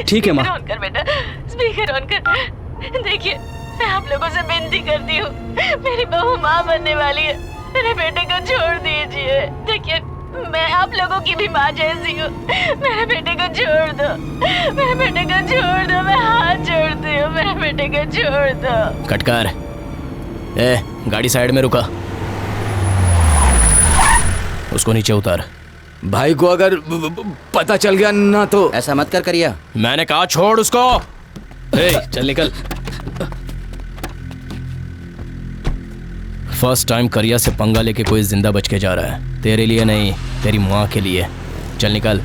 ठीक है माँ। ऑन कर बेटा, स्पीकर ऑन कर। देखिए, मैं आप लोगों से विनती करती हूँ, मेरी बहू माँ बनने वाली है, मेरे बेटे को छोड़ दीजिए। देखिए, मैं आप लोगों की भी माँ जैसी हूँ, मेरे बेटे को छोड़ दो, मेरे बेटे को छोड़ दो, मैं हाथ जोड़ती हूँ, मेरे बेटे को छोड़ दो। कटकार, गाड़ी साइड में रुका, उसको नीचे उतार। भाई को अगर पता चल गया ना तो ऐसा मत कर करिया। मैंने कहा छोड़ उसको। चल निकल। फर्स्ट टाइम करिया से पंगा लेके कोई जिंदा बच के जा रहा है। तेरे लिए नहीं, तेरी माँ के लिए। चल निकल।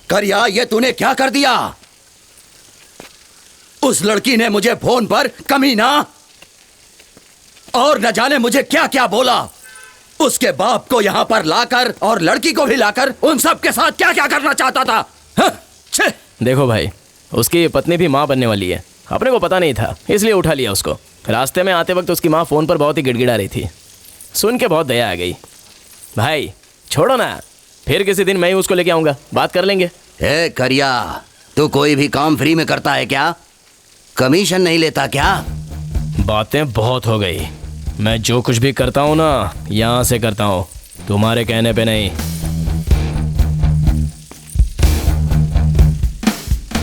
करिया, ये तूने क्या कर दिया? उस लड़की ने मुझे फोन पर कमीना और न जाने मुझे क्या क्या बोला। उसके बाप को यहां पर लाकर और लड़की को भी लाकर उन सब के साथ क्या क्या करना चाहता था। देखो भाई, उसकी पत्नी भी माँ बनने वाली है। अपने को पता नहीं था, इसलिए उठा लिया उसको। रास्ते में आते वक्त उसकी माँ फोन पर बहुत ही गिड़गिड़ा रही थी। सुन के बहुत दया आ गई। भाई छोड़ो ना, फिर किसी दिन मैं ही उसको लेके आऊंगा, बात कर लेंगे। ए करिया, तू कोई भी काम फ्री में करता है क्या? कमीशन नहीं लेता क्या? बातें बहुत हो गई। मैं जो कुछ भी करता हूँ ना, यहाँ से करता हूँ, तुम्हारे कहने पे नहीं।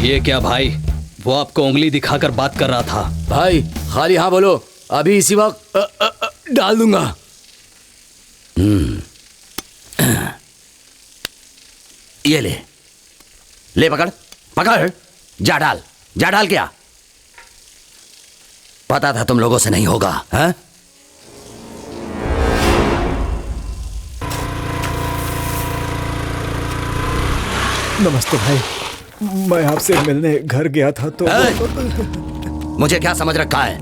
ये क्या भाई? वो आपको उंगली दिखाकर बात कर रहा था। भाई खाली हाँ बोलो, अभी इसी वक्त डाल दूंगा। ये ले, ले पकड़ पकड़, जा डाल क्या? पता था तुम लोगों से नहीं होगा, हैं? नमस्ते भाई, मैं आपसे मिलने घर गया था तो मुझे क्या समझ रखा है?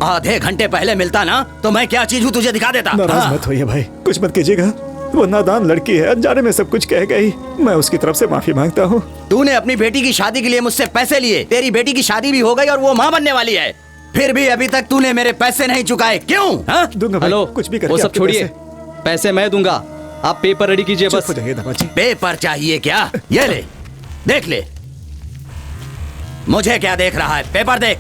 आधे घंटे पहले मिलता ना तो मैं क्या चीज हूँ तुझे दिखा देता। नाराज मत होइए भाई, कुछ मत कीजिएगा। वो नादान लड़की है, अनजाने में सब कुछ कह गई। मैं उसकी तरफ से माफी मांगता हूँ। तूने अपनी बेटी की शादी के लिए मुझसे पैसे लिए, तेरी बेटी की शादी भी हो गई और वो माँ बनने वाली है, फिर भी अभी तक तूने मेरे पैसे नहीं चुकाए, क्यों? दूंगा भाई, हेलो, कुछ भी करके वो सब आपके छोड़िए, पैसे मैं दूंगा, आप पेपर रेडी कीजिए बस। हो जाइए दामाद जी। पेपर चाहिए क्या? ये ले, देख ले। मुझे क्या देख रहा है? पेपर देख।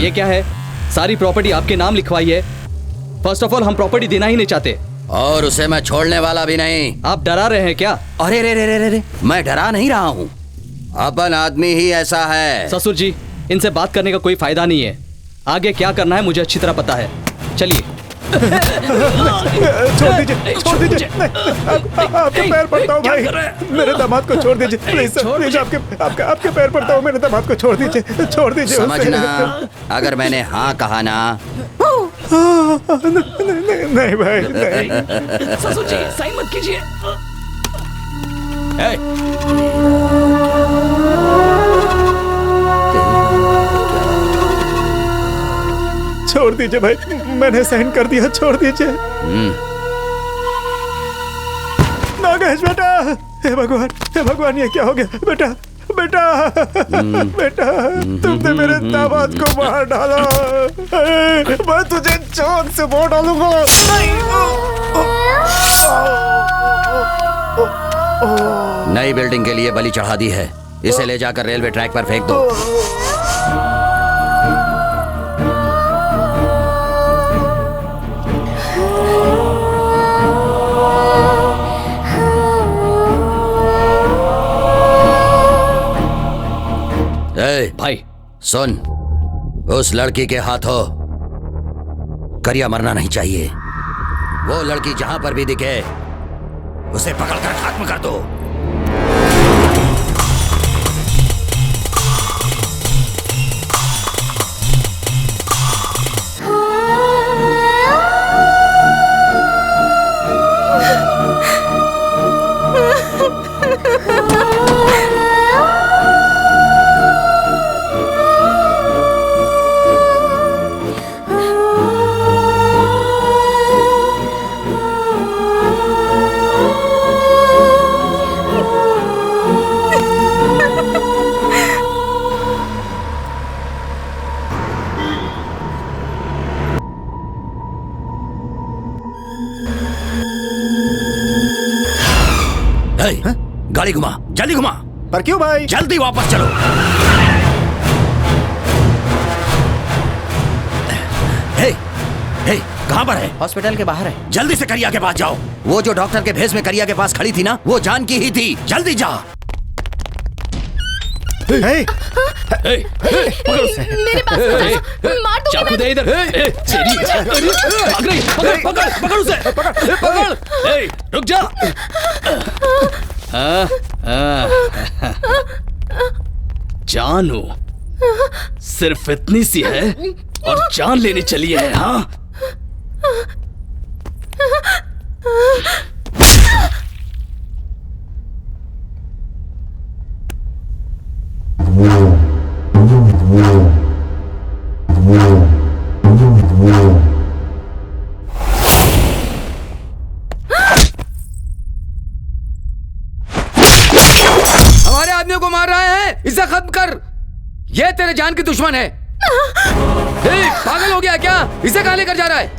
ये क्या है? सारी प्रॉपर्टी आपके नाम लिखवाई है। फर्स्ट ऑफ ऑल हम प्रॉपर्टी देना ही नहीं चाहते, और उसे मैं छोड़ने वाला भी नहीं। आप डरा रहे हैं क्या? अरे रे रे रे रे, मैं डरा नहीं रहा हूँ, अपन आदमी ही ऐसा है। ससुर जी, इनसे बात करने का कोई फायदा नहीं है। आगे क्या करना है मुझे अच्छी तरह पता है। चलिए। छोड़ दीजिए। आपके पैर पड़ता हूँ भाई, मेरे दामाद को छोड़ दीजिए प्लीज, प्लीज आपके पैर पड़ता हूँ, मेरे दामाद को छोड़ दीजिए। समझना, अगर मैंने हाँ कहा ना। नहीं भाई नहीं। ससुर जी साइन मत कीजिए। छोड़ दीजिए भाई, मैंने साइन कर दिया, छोड़ दीजिए। नागेश बेटा, हे भगवान ये क्या हो गया? बेटा तुमने मेरे दामाद को मार डाला, मैं तुझे जान से मार डालूंगा। नई बिल्डिंग के लिए बलि चढ़ा दी है, इसे ले जाकर रेलवे ट्रैक पर फेंक दो। भाई सुन, उस लड़की के हाथों करिया मरना नहीं चाहिए। वो लड़की जहां पर भी दिखे उसे पकड़कर खत्म कर दो। गाड़ी घुमा, जल्दी घुमा। पर क्यों भाई? जल्दी वापस चलो। हे, कहाँ पर है? हॉस्पिटल के बाहर है। जल्दी से करिया के पास जाओ। वो जो डॉक्टर के भेस में करिया के पास खड़ी थी ना, वो जान की ही थी। जल्दी जा। मेरे पास मार दूंगी। चाकू दे इधर। भाग रही, पकड़ उसे, पकड़। रुक जा। जानू सिर्फ इतनी सी है और जान लेने चली है। हाँ, ये तेरे जान की दुश्मन है। पागल हो गया क्या? इसे कहाँ लेकर जा रहा है?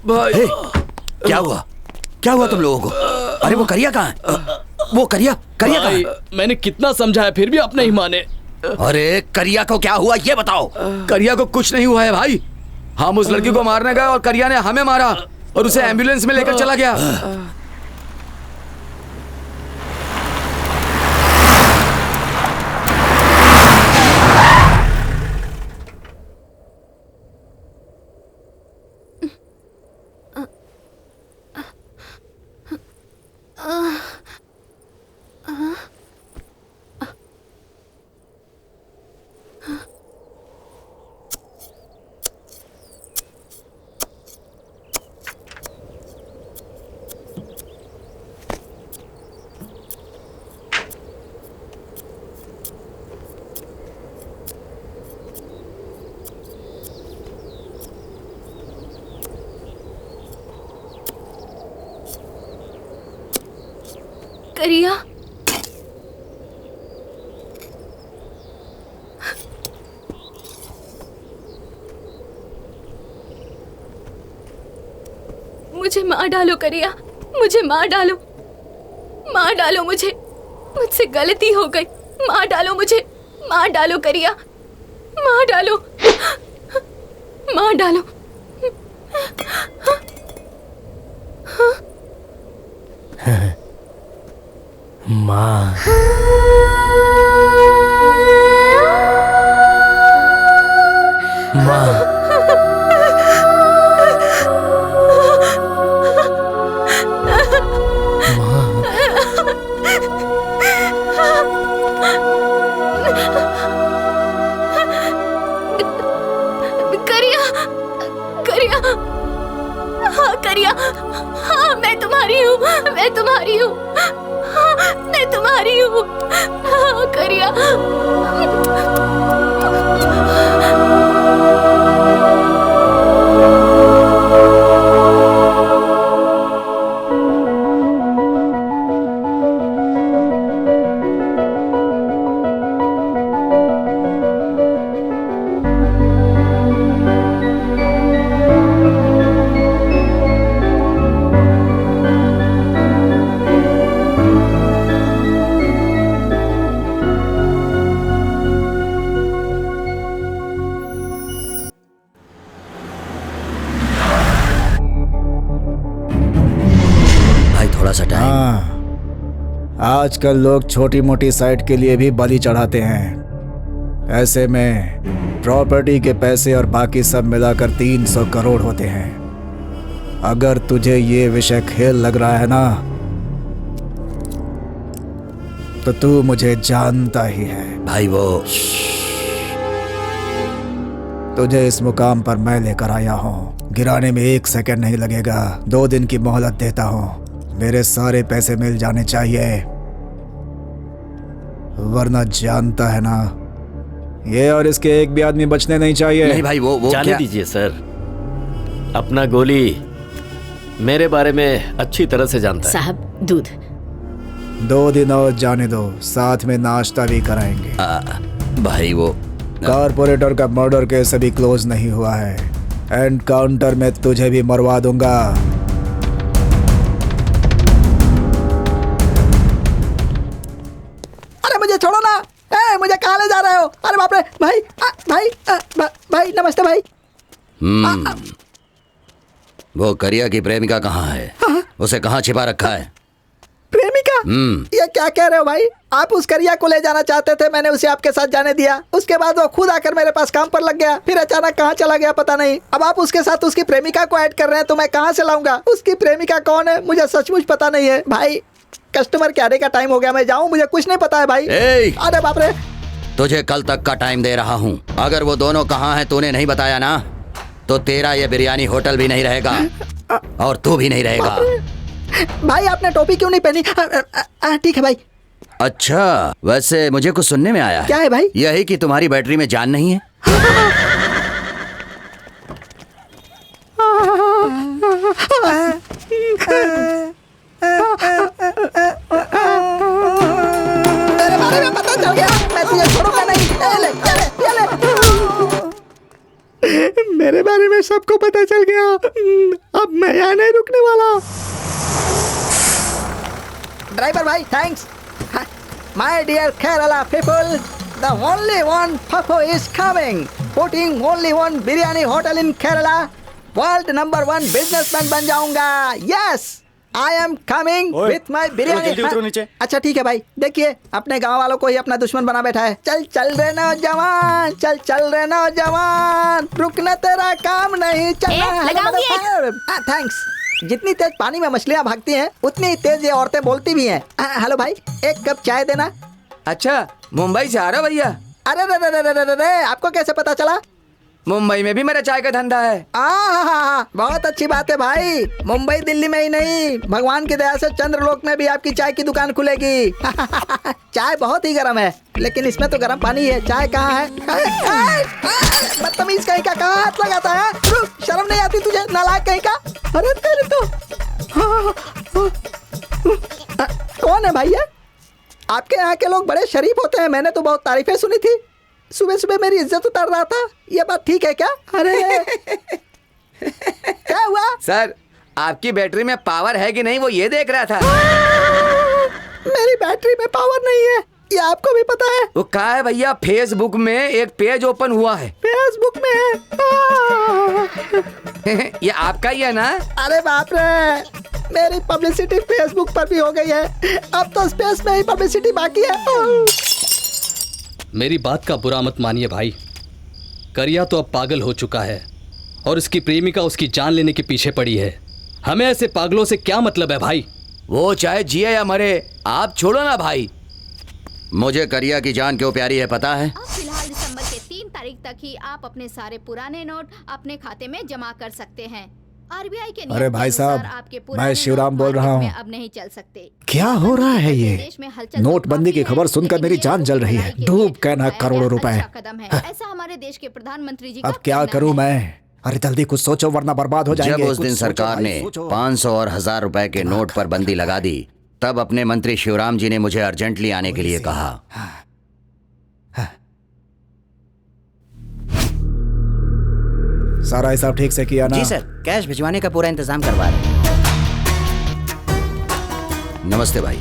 भाई क्या हुआ? क्या हुआ तुम लोगों को? अरे वो करिया कहाँ है? वो करिया कहाँ है? मैंने कितना समझाया फिर भी आप नहीं माने। अरे करिया को क्या हुआ ये बताओ। करिया को कुछ नहीं हुआ है भाई। हम उस लड़की को मारने गए और करिया ने हमें मारा और उसे एम्बुलेंस में लेकर चला गया। करिया, मुझे मार डालो करिया, मुझे मार डालो, मार डालो मुझे, मुझसे गलती हो गई, मार डालो मुझे, मार डालो करिया, मार डालो, मार डालो। माँ माँ करिया, करिया, हाँ करिया, हाँ मैं तुम्हारी हूँ, मैं तुम्हारी हूँ, मैं तुम्हारी हूँ, हाँ करिया। आजकल लोग छोटी मोटी साइट के लिए भी बलि चढ़ाते हैं। ऐसे में प्रॉपर्टी के पैसे और बाकी सब मिलाकर 300 करोड़ होते हैं। अगर तुझे ये विषय खेल लग रहा है ना, तो तू मुझे जानता ही है। भाई वो तुझे इस मुकाम पर मैं लेकर आया हूँ। गिराने में 1 सेकंड नहीं लगेगा। 2 दिन की मोहलत देता हूँ। मेरे सारे पैसे मिल जाने चाहिए, वरना जानता है ना, ये और इसके एक भी आदमी बचने नहीं चाहिए। नहीं भाई वो जाने क्या? दीजिए सर, अपना गोली मेरे बारे में अच्छी तरह से जानता है। साहब दूध। 2 दिन और जाने दो, साथ में नाश्ता भी कराएंगे। भाई वो कारपोरेटर का मर्डर केस अभी क्लोज नहीं हुआ है। एनकाउंटर में तुझे भी मरवा दूंगा। मुझे छोड़ो ना। मुझे कहाँ ले जा रहे हो? अरे बाप रे भाई, भाई नमस्ते भाई। वो करिया की प्रेमिका कहाँ है? उसे कहाँ छिपा रखा है? प्रेमिका? ये क्या कह रहे हो भाई? आप उस करिया को ले जाना चाहते थे, मैंने उसे आपके साथ जाने दिया। उसके बाद वो खुद आकर मेरे पास काम पर लग गया, फिर अचानक कहाँ चला गया पता नहीं। अब आप उसके साथ उसकी प्रेमिका को ऐड कर रहे हैं तो मैं कहाँ से लाऊंगा? उसकी प्रेमिका कौन है मुझे सचमुच पता नहीं है भाई। कस्टमर के आने का टाइम हो गया, मैं जाऊँ? मुझे कुछ नहीं पता है भाई। अरे बाप रे। तुझे कल तक का टाइम दे रहा हूँ। अगर वो दोनों कहाँ हैं तूने नहीं बताया ना, तो तेरा ये बिरयानी होटल भी नहीं रहेगा और तू भी नहीं रहेगा। भाई आपने टोपी क्यों नहीं पहनी? ठीक है भाई। अच्छा, वैसे मुझे कुछ सुनने में आया है। क्या है भाई? यही कि तुम्हारी बैटरी में जान नहीं है। मेरे बारे में पता चल गया, मैं तुझे छोड़ूंगा नहीं। ये ले। मेरे बारे में सबको पता चल गया, अब मैं यहाँ नहीं रुकने वाला। ड्राइवर भाई thanks. My dear Kerala people, the only one फफो is coming, putting only one biryani hotel in Kerala. World number 1 businessman बन जाऊंगा। Yes, I am coming with my biryani. अच्छा ठीक है भाई, देखिए अपने गांव वालों को ही अपना दुश्मन बना बैठा है। चल चल रे नौजवान, चल चल रे नौजवान, रुकना तेरा काम नहीं, चलना। थैंक्स। जितनी तेज पानी में मछलियाँ भागती हैं उतनी ही तेज ये औरतें बोलती भी हैं। हेलो भाई, एक कप चाय देना। अच्छा, मुंबई से आ रहा भैया? अरे रे, आपको कैसे पता चला? मुंबई में भी मेरा चाय का धंधा है। बहुत अच्छी बात है भाई। मुंबई दिल्ली में ही नहीं, भगवान की दया से चंद्रलोक में भी आपकी चाय की दुकान खुलेगी। चाय बहुत ही गर्म है, लेकिन इसमें तो गर्म पानी है। चाय कहाँ है? बदतमीज कहीं का, कहाँ हाथ लगाता है? रुक, शर्म नहीं आती तुझे, नालायक कहीं का? अरे तेरे तो कौन है भैया? आपके यहाँ के लोग बड़े शरीफ होते हैं, मैंने तो बहुत तारीफें सुनी थी। सुबह सुबह मेरी इज्जत उतार रहा था, ये बात ठीक है क्या? अरे क्या हुआ? सर, आपकी बैटरी में पावर है कि नहीं वो ये देख रहा था। मेरी बैटरी में पावर नहीं है, ये आपको भी पता है? वो कहा है भैया, फेसबुक में एक पेज ओपन हुआ है। फेसबुक में? ये आपका ही है ना? अरे बाप रे, मेरी पब्लिसिटी फेसबुक पर भी हो गई है, अब तो स्पेस में ही पब्लिसिटी बाकी है। मेरी बात का बुरा मत मानिए भाई, करिया तो अब पागल हो चुका है और उसकी प्रेमिका उसकी जान लेने के पीछे पड़ी है। हमें ऐसे पागलों से क्या मतलब है भाई? वो चाहे जिए या मरे, आप छोड़ो ना भाई। मुझे करिया की जान क्यों प्यारी है पता है? फिलहाल दिसंबर के 3 तारीख तक ही आप अपने सारे पुराने नोट अपने खाते में जमा कर सकते हैं। आरबीआई के अरे भाई साहब, मैं शिवराम बोल रहा हूँ। अब नहीं चल सकते। क्या हो रहा है ये? नोटबंदी की खबर सुनकर मेरी जान जल रही है। डूब कहना करोड़ों रुपए। ऐसा हमारे देश के प्रधानमंत्री जी। अब क्या करूँ मैं? अरे जल्दी कुछ सोचो वरना बर्बाद हो जाएंगे। जब उस दिन सरकार ने 500 और 1000 रुपए के नोट पर बंदी लगा दी, तब अपने मंत्री शिवराम जी ने मुझे अर्जेंटली आने के लिए कहा। सारा हिसाब ठीक से किया ना? जी सर, कैश भिजवाने का पूरा इंतजाम करवा रहे हैं। नमस्ते भाई।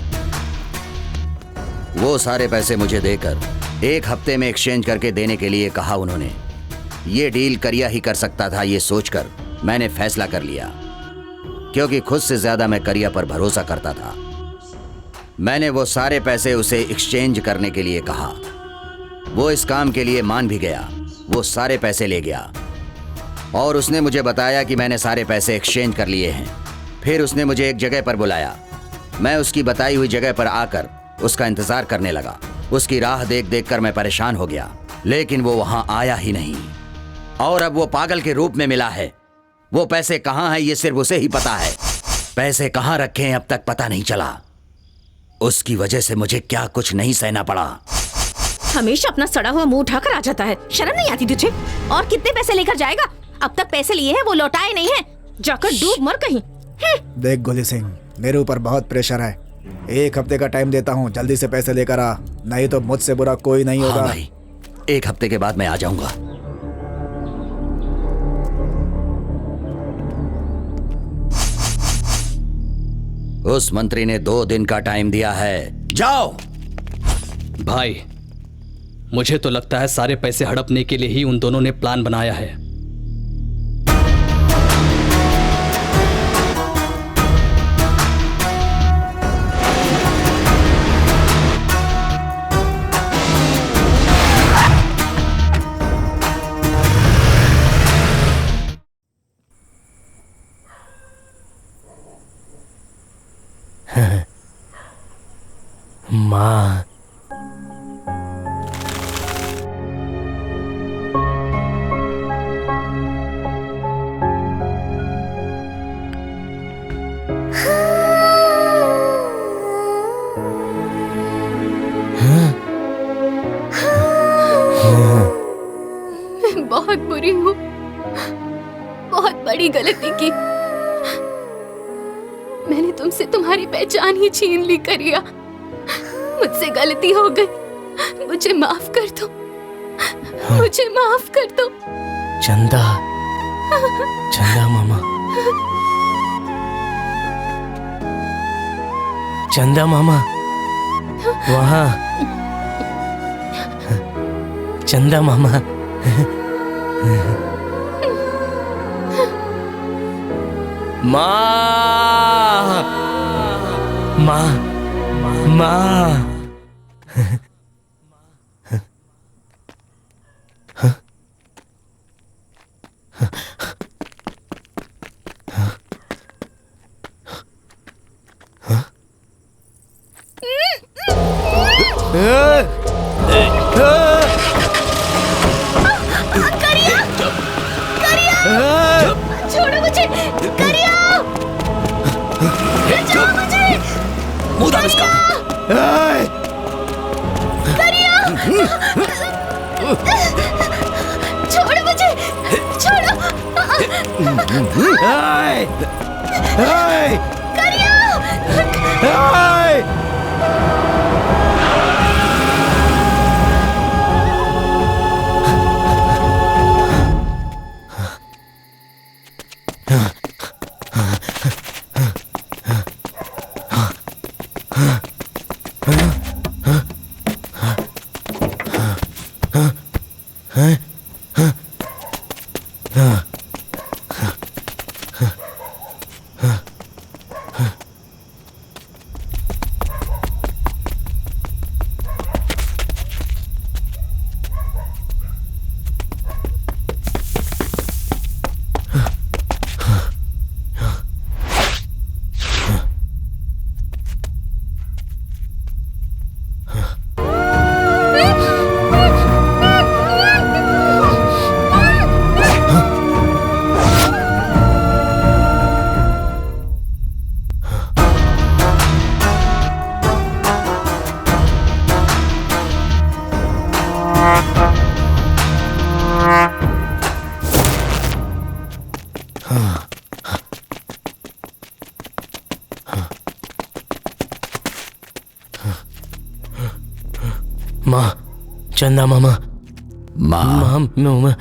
वो सारे पैसे मुझे देकर 1 हफ्ते में एक्सचेंज करके देने के लिए कहा उन्होंने। ये डील करिया ही कर सकता था, ये सोचकर मैंने फैसला कर लिया, क्योंकि खुद से ज्यादा मैं करिया पर भरोसा करता था। मैंने वो सारे पैसे उसे एक्सचेंज करने के लिए कहा। वो इस काम के लिए मान भी गया। वो सारे पैसे ले गया और उसने मुझे बताया कि मैंने सारे पैसे एक्सचेंज कर लिए हैं। फिर उसने मुझे एक जगह पर बुलाया। मैं उसकी बताई हुई जगह पर आकर उसका इंतजार करने लगा। उसकी राह देख देख कर मैं परेशान हो गया, लेकिन वो वहां आया ही नहीं। और अब वो पागल के रूप में मिला है। वो पैसे कहाँ हैं ये सिर्फ उसे ही पता है। पैसे कहाँ रखे हैं अब तक पता नहीं चला। उसकी वजह से मुझे क्या कुछ नहीं सहना पड़ा। हमेशा अपना सड़ा हुआ मुंह उठाकर आ जाता है, शर्म नहीं आती तुझे? और कितने पैसे लेकर जाएगा? अब तक पैसे लिए हैं, वो लौटाए नहीं हैं। जाकर डूब मर कहीं। देख गोली सिंह, मेरे ऊपर बहुत प्रेशर है। 1 हफ्ते का टाइम देता हूँ, जल्दी से पैसे लेकर आ, नहीं तो मुझसे बुरा कोई नहीं होगा। भाई, 1 हफ्ते के बाद मैं आ जाऊंगा। उस मंत्री ने 2 दिन का टाइम दिया है, जाओ। भाई, मुझे तो लगता है सारे पैसे हड़पने के लिए ही उन दोनों ने प्लान बनाया है। माँ। मैं बहुत बुरी हूँ, बहुत बड़ी गलती की। मैंने तुमसे तुम्हारी पहचान ही छीन ली करिया। मुझसे गलती हो गई, मुझे माफ कर दो, मुझे माफ कर दो। चंदा, चंदा मामा, चंदा मामा, वहाँ चंदा मामा। माँ, माँ, माँ। छोड़ो मुझे, करिया! छोड़ो मुझे! मुँह दाब इसका। करिया! छोड़ो मुझे, छोड़ो! माँ, चंदा मामा, माँ, माँ,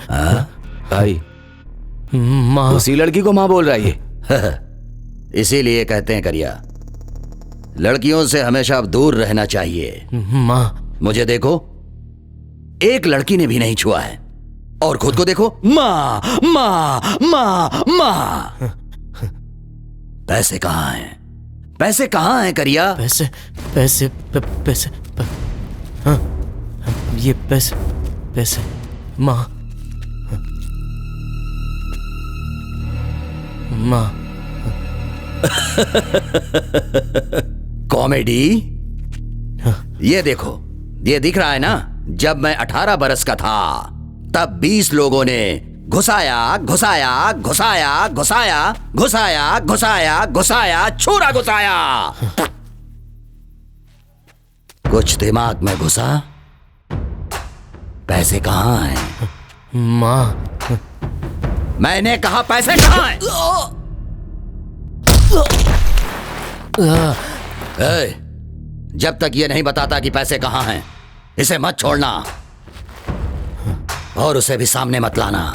भाई, माँ। उसी लड़की को माँ बोल रहा है ये। इसीलिए कहते हैं करिया, लड़कियों से हमेशा दूर रहना चाहिए। माँ, मुझे देखो, एक लड़की ने भी नहीं छुआ है, और खुद को देखो, माँ माँ माँ माँ। पैसे कहाँ हैं? पैसे कहाँ हैं करिया? पैसे, पैसे, पैसे, हाँ, ये पैसे, पैसे, माँ, माँ। कॉमेडी? ये देखो, ये दिख रहा है ना, जब मैं 18 बरस का था तब 20 लोगों ने घुसाया घुसाया घुसाया घुसाया घुसाया घुसाया घुसाया छुरा घुसाया। कुछ दिमाग में घुसा? पैसे कहाँ हैं? माँ, मैंने कहा पैसे कहाँ हैं? जब तक ये नहीं बताता कि पैसे कहाँ हैं, इसे मत छोड़ना और उसे भी सामने मत लाना।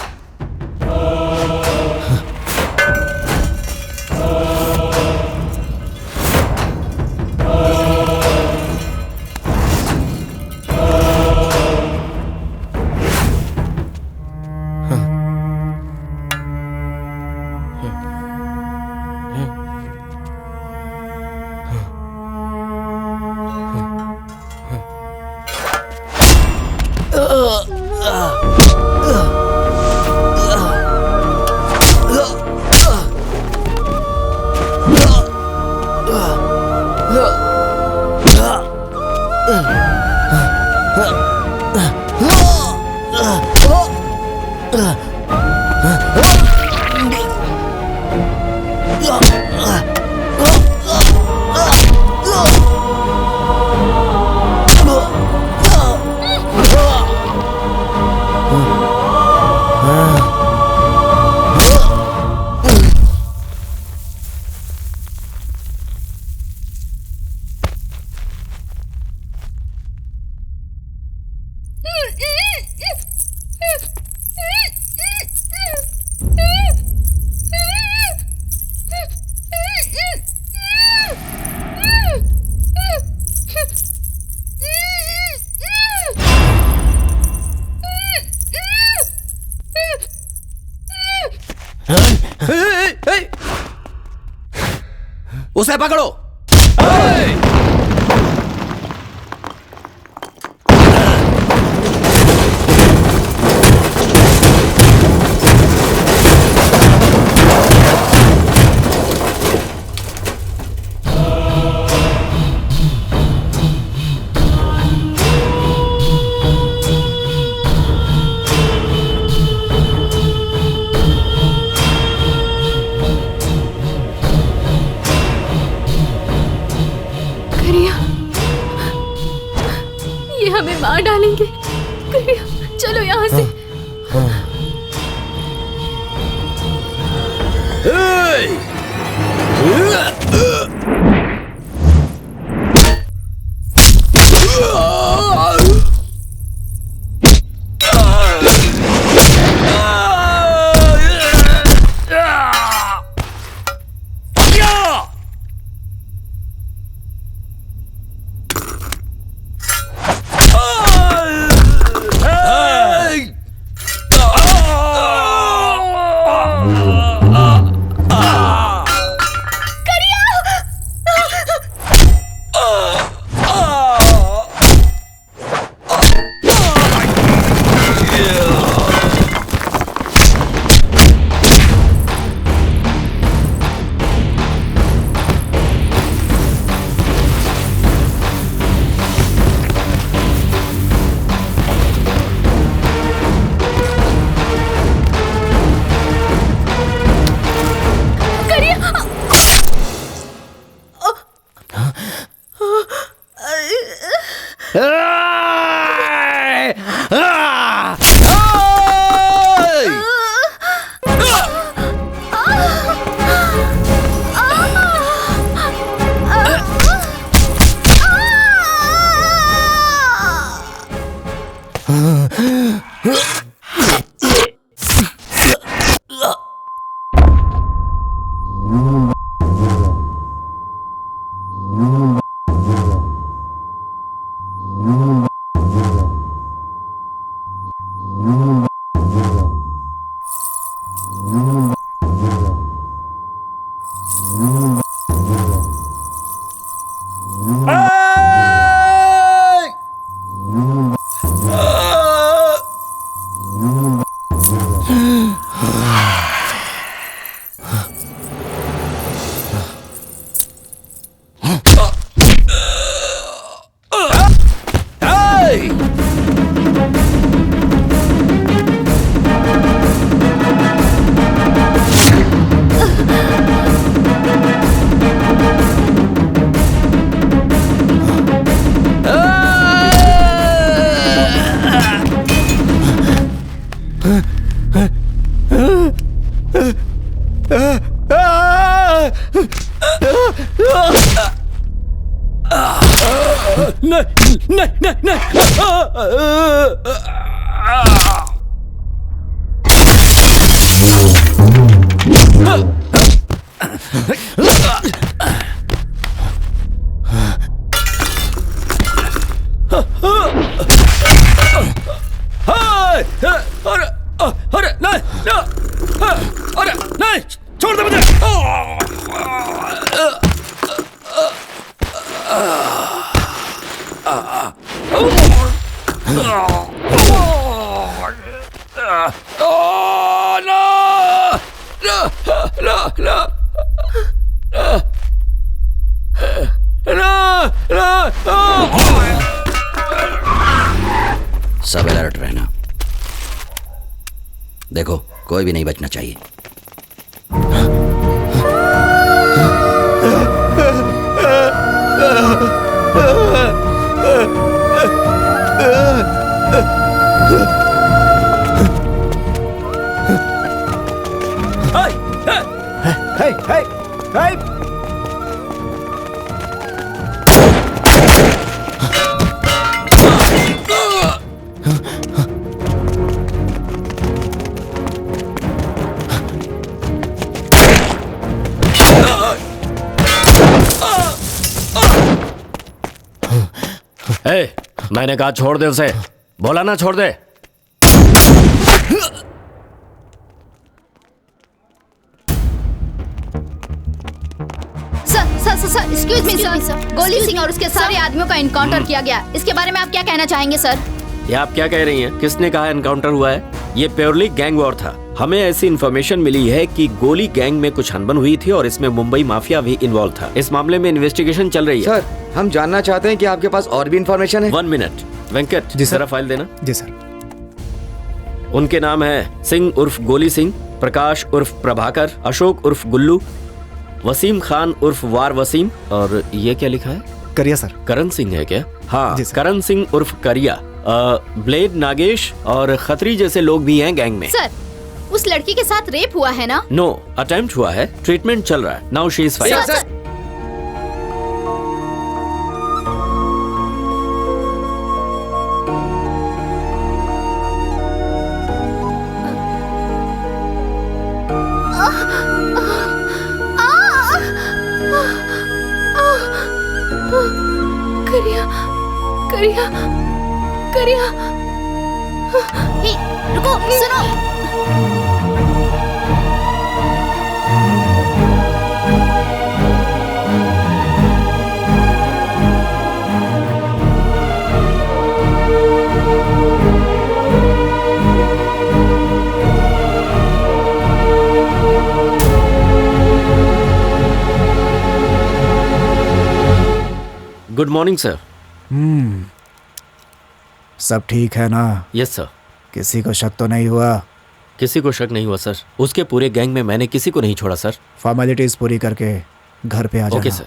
उसे पकड़ो। मार डालेंगे। करिया, चलो यहाँ से। अरे नहीं, छोड़ दे मुझे। सब अलर्ट रहना। देखो कोई भी नहीं बचना चाहिए। Hey, hey, hey! ए, मैंने कहा छोड़ दे उसे। बोला ना छोड़ दे। सर, एक्सक्यूज मी सर, गोली सिंह और उसके सारे आदमियों का इनकाउंटर किया गया। इसके बारे में आप क्या कहना चाहेंगे सर? ये आप क्या कह रही हैं? किसने कहा एनकाउंटर हुआ है? ये प्योरली गैंग वॉर था। हमें ऐसी इन्फॉर्मेशन मिली है कि गोली गैंग में कुछ अनबन हुई थी और इसमें मुंबई माफिया भी इन्वॉल्व था। इस मामले में इन्वेस्टिगेशन चल रही है। सर, हम जानना चाहते हैं कि आपके पास और भी इन्फॉर्मेशन है। 1 मिनट वेंकट, जरा फाइल देना। जी सर। उनके नाम है सिंह उर्फ गोली सिंह, प्रकाश उर्फ प्रभाकर, अशोक उर्फ गुल्लू, वसीम खान उर्फ वार वसीम, और ये क्या लिखा है? करिया सर। करण सिंह है क्या? हाँ, करण सिंह उर्फ करिया, ब्लेड नागेश और खत्री जैसे लोग भी हैं गैंग में। सर, उस लड़की के साथ रेप हुआ है ना? नो, अटेम्प्ट हुआ है, ट्रीटमेंट चल रहा है। Now she is fine. करिया, हे, रुको, सुनो। Good morning sir. सब ठीक है ना? Yes sir. किसी को शक तो नहीं हुआ? किसी को शक नहीं हुआ सर। उसके पूरे गैंग में मैंने किसी को नहीं छोड़ा सर। फॉर्मेलिटीज पूरी करके घर पे आ जाना। Okay sir.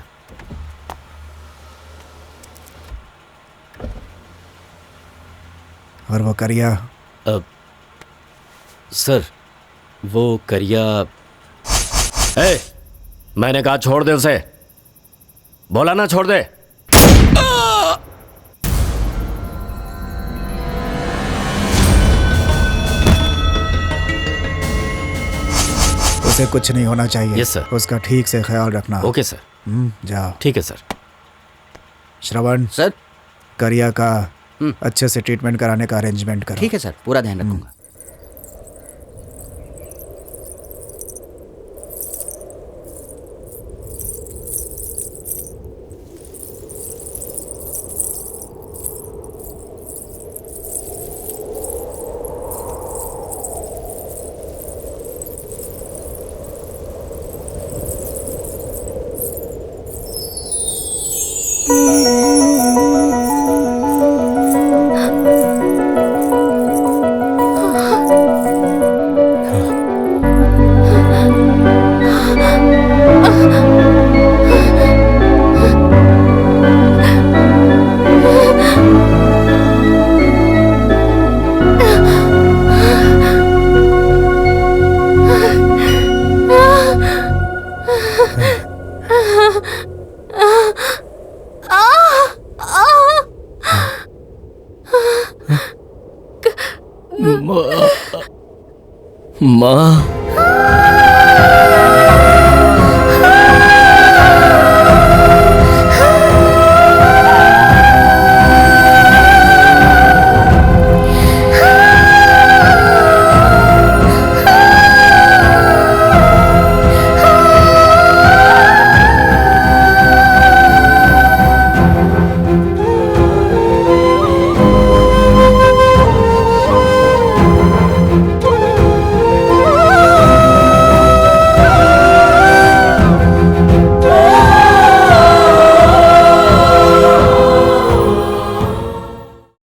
और वो करिया? सर, वो करिया। ए, मैंने कहा छोड़ दे उसे। बोला ना छोड़ दे। उसे कुछ नहीं होना चाहिए। Yes sir. उसका ठीक से ख्याल रखना। Okay sir. जाओ। ठीक है सर। श्रवण सर, करिया का अच्छे से ट्रीटमेंट कराने का अरेंजमेंट करो। ठीक है सर, पूरा ध्यान रखूंगा। माँ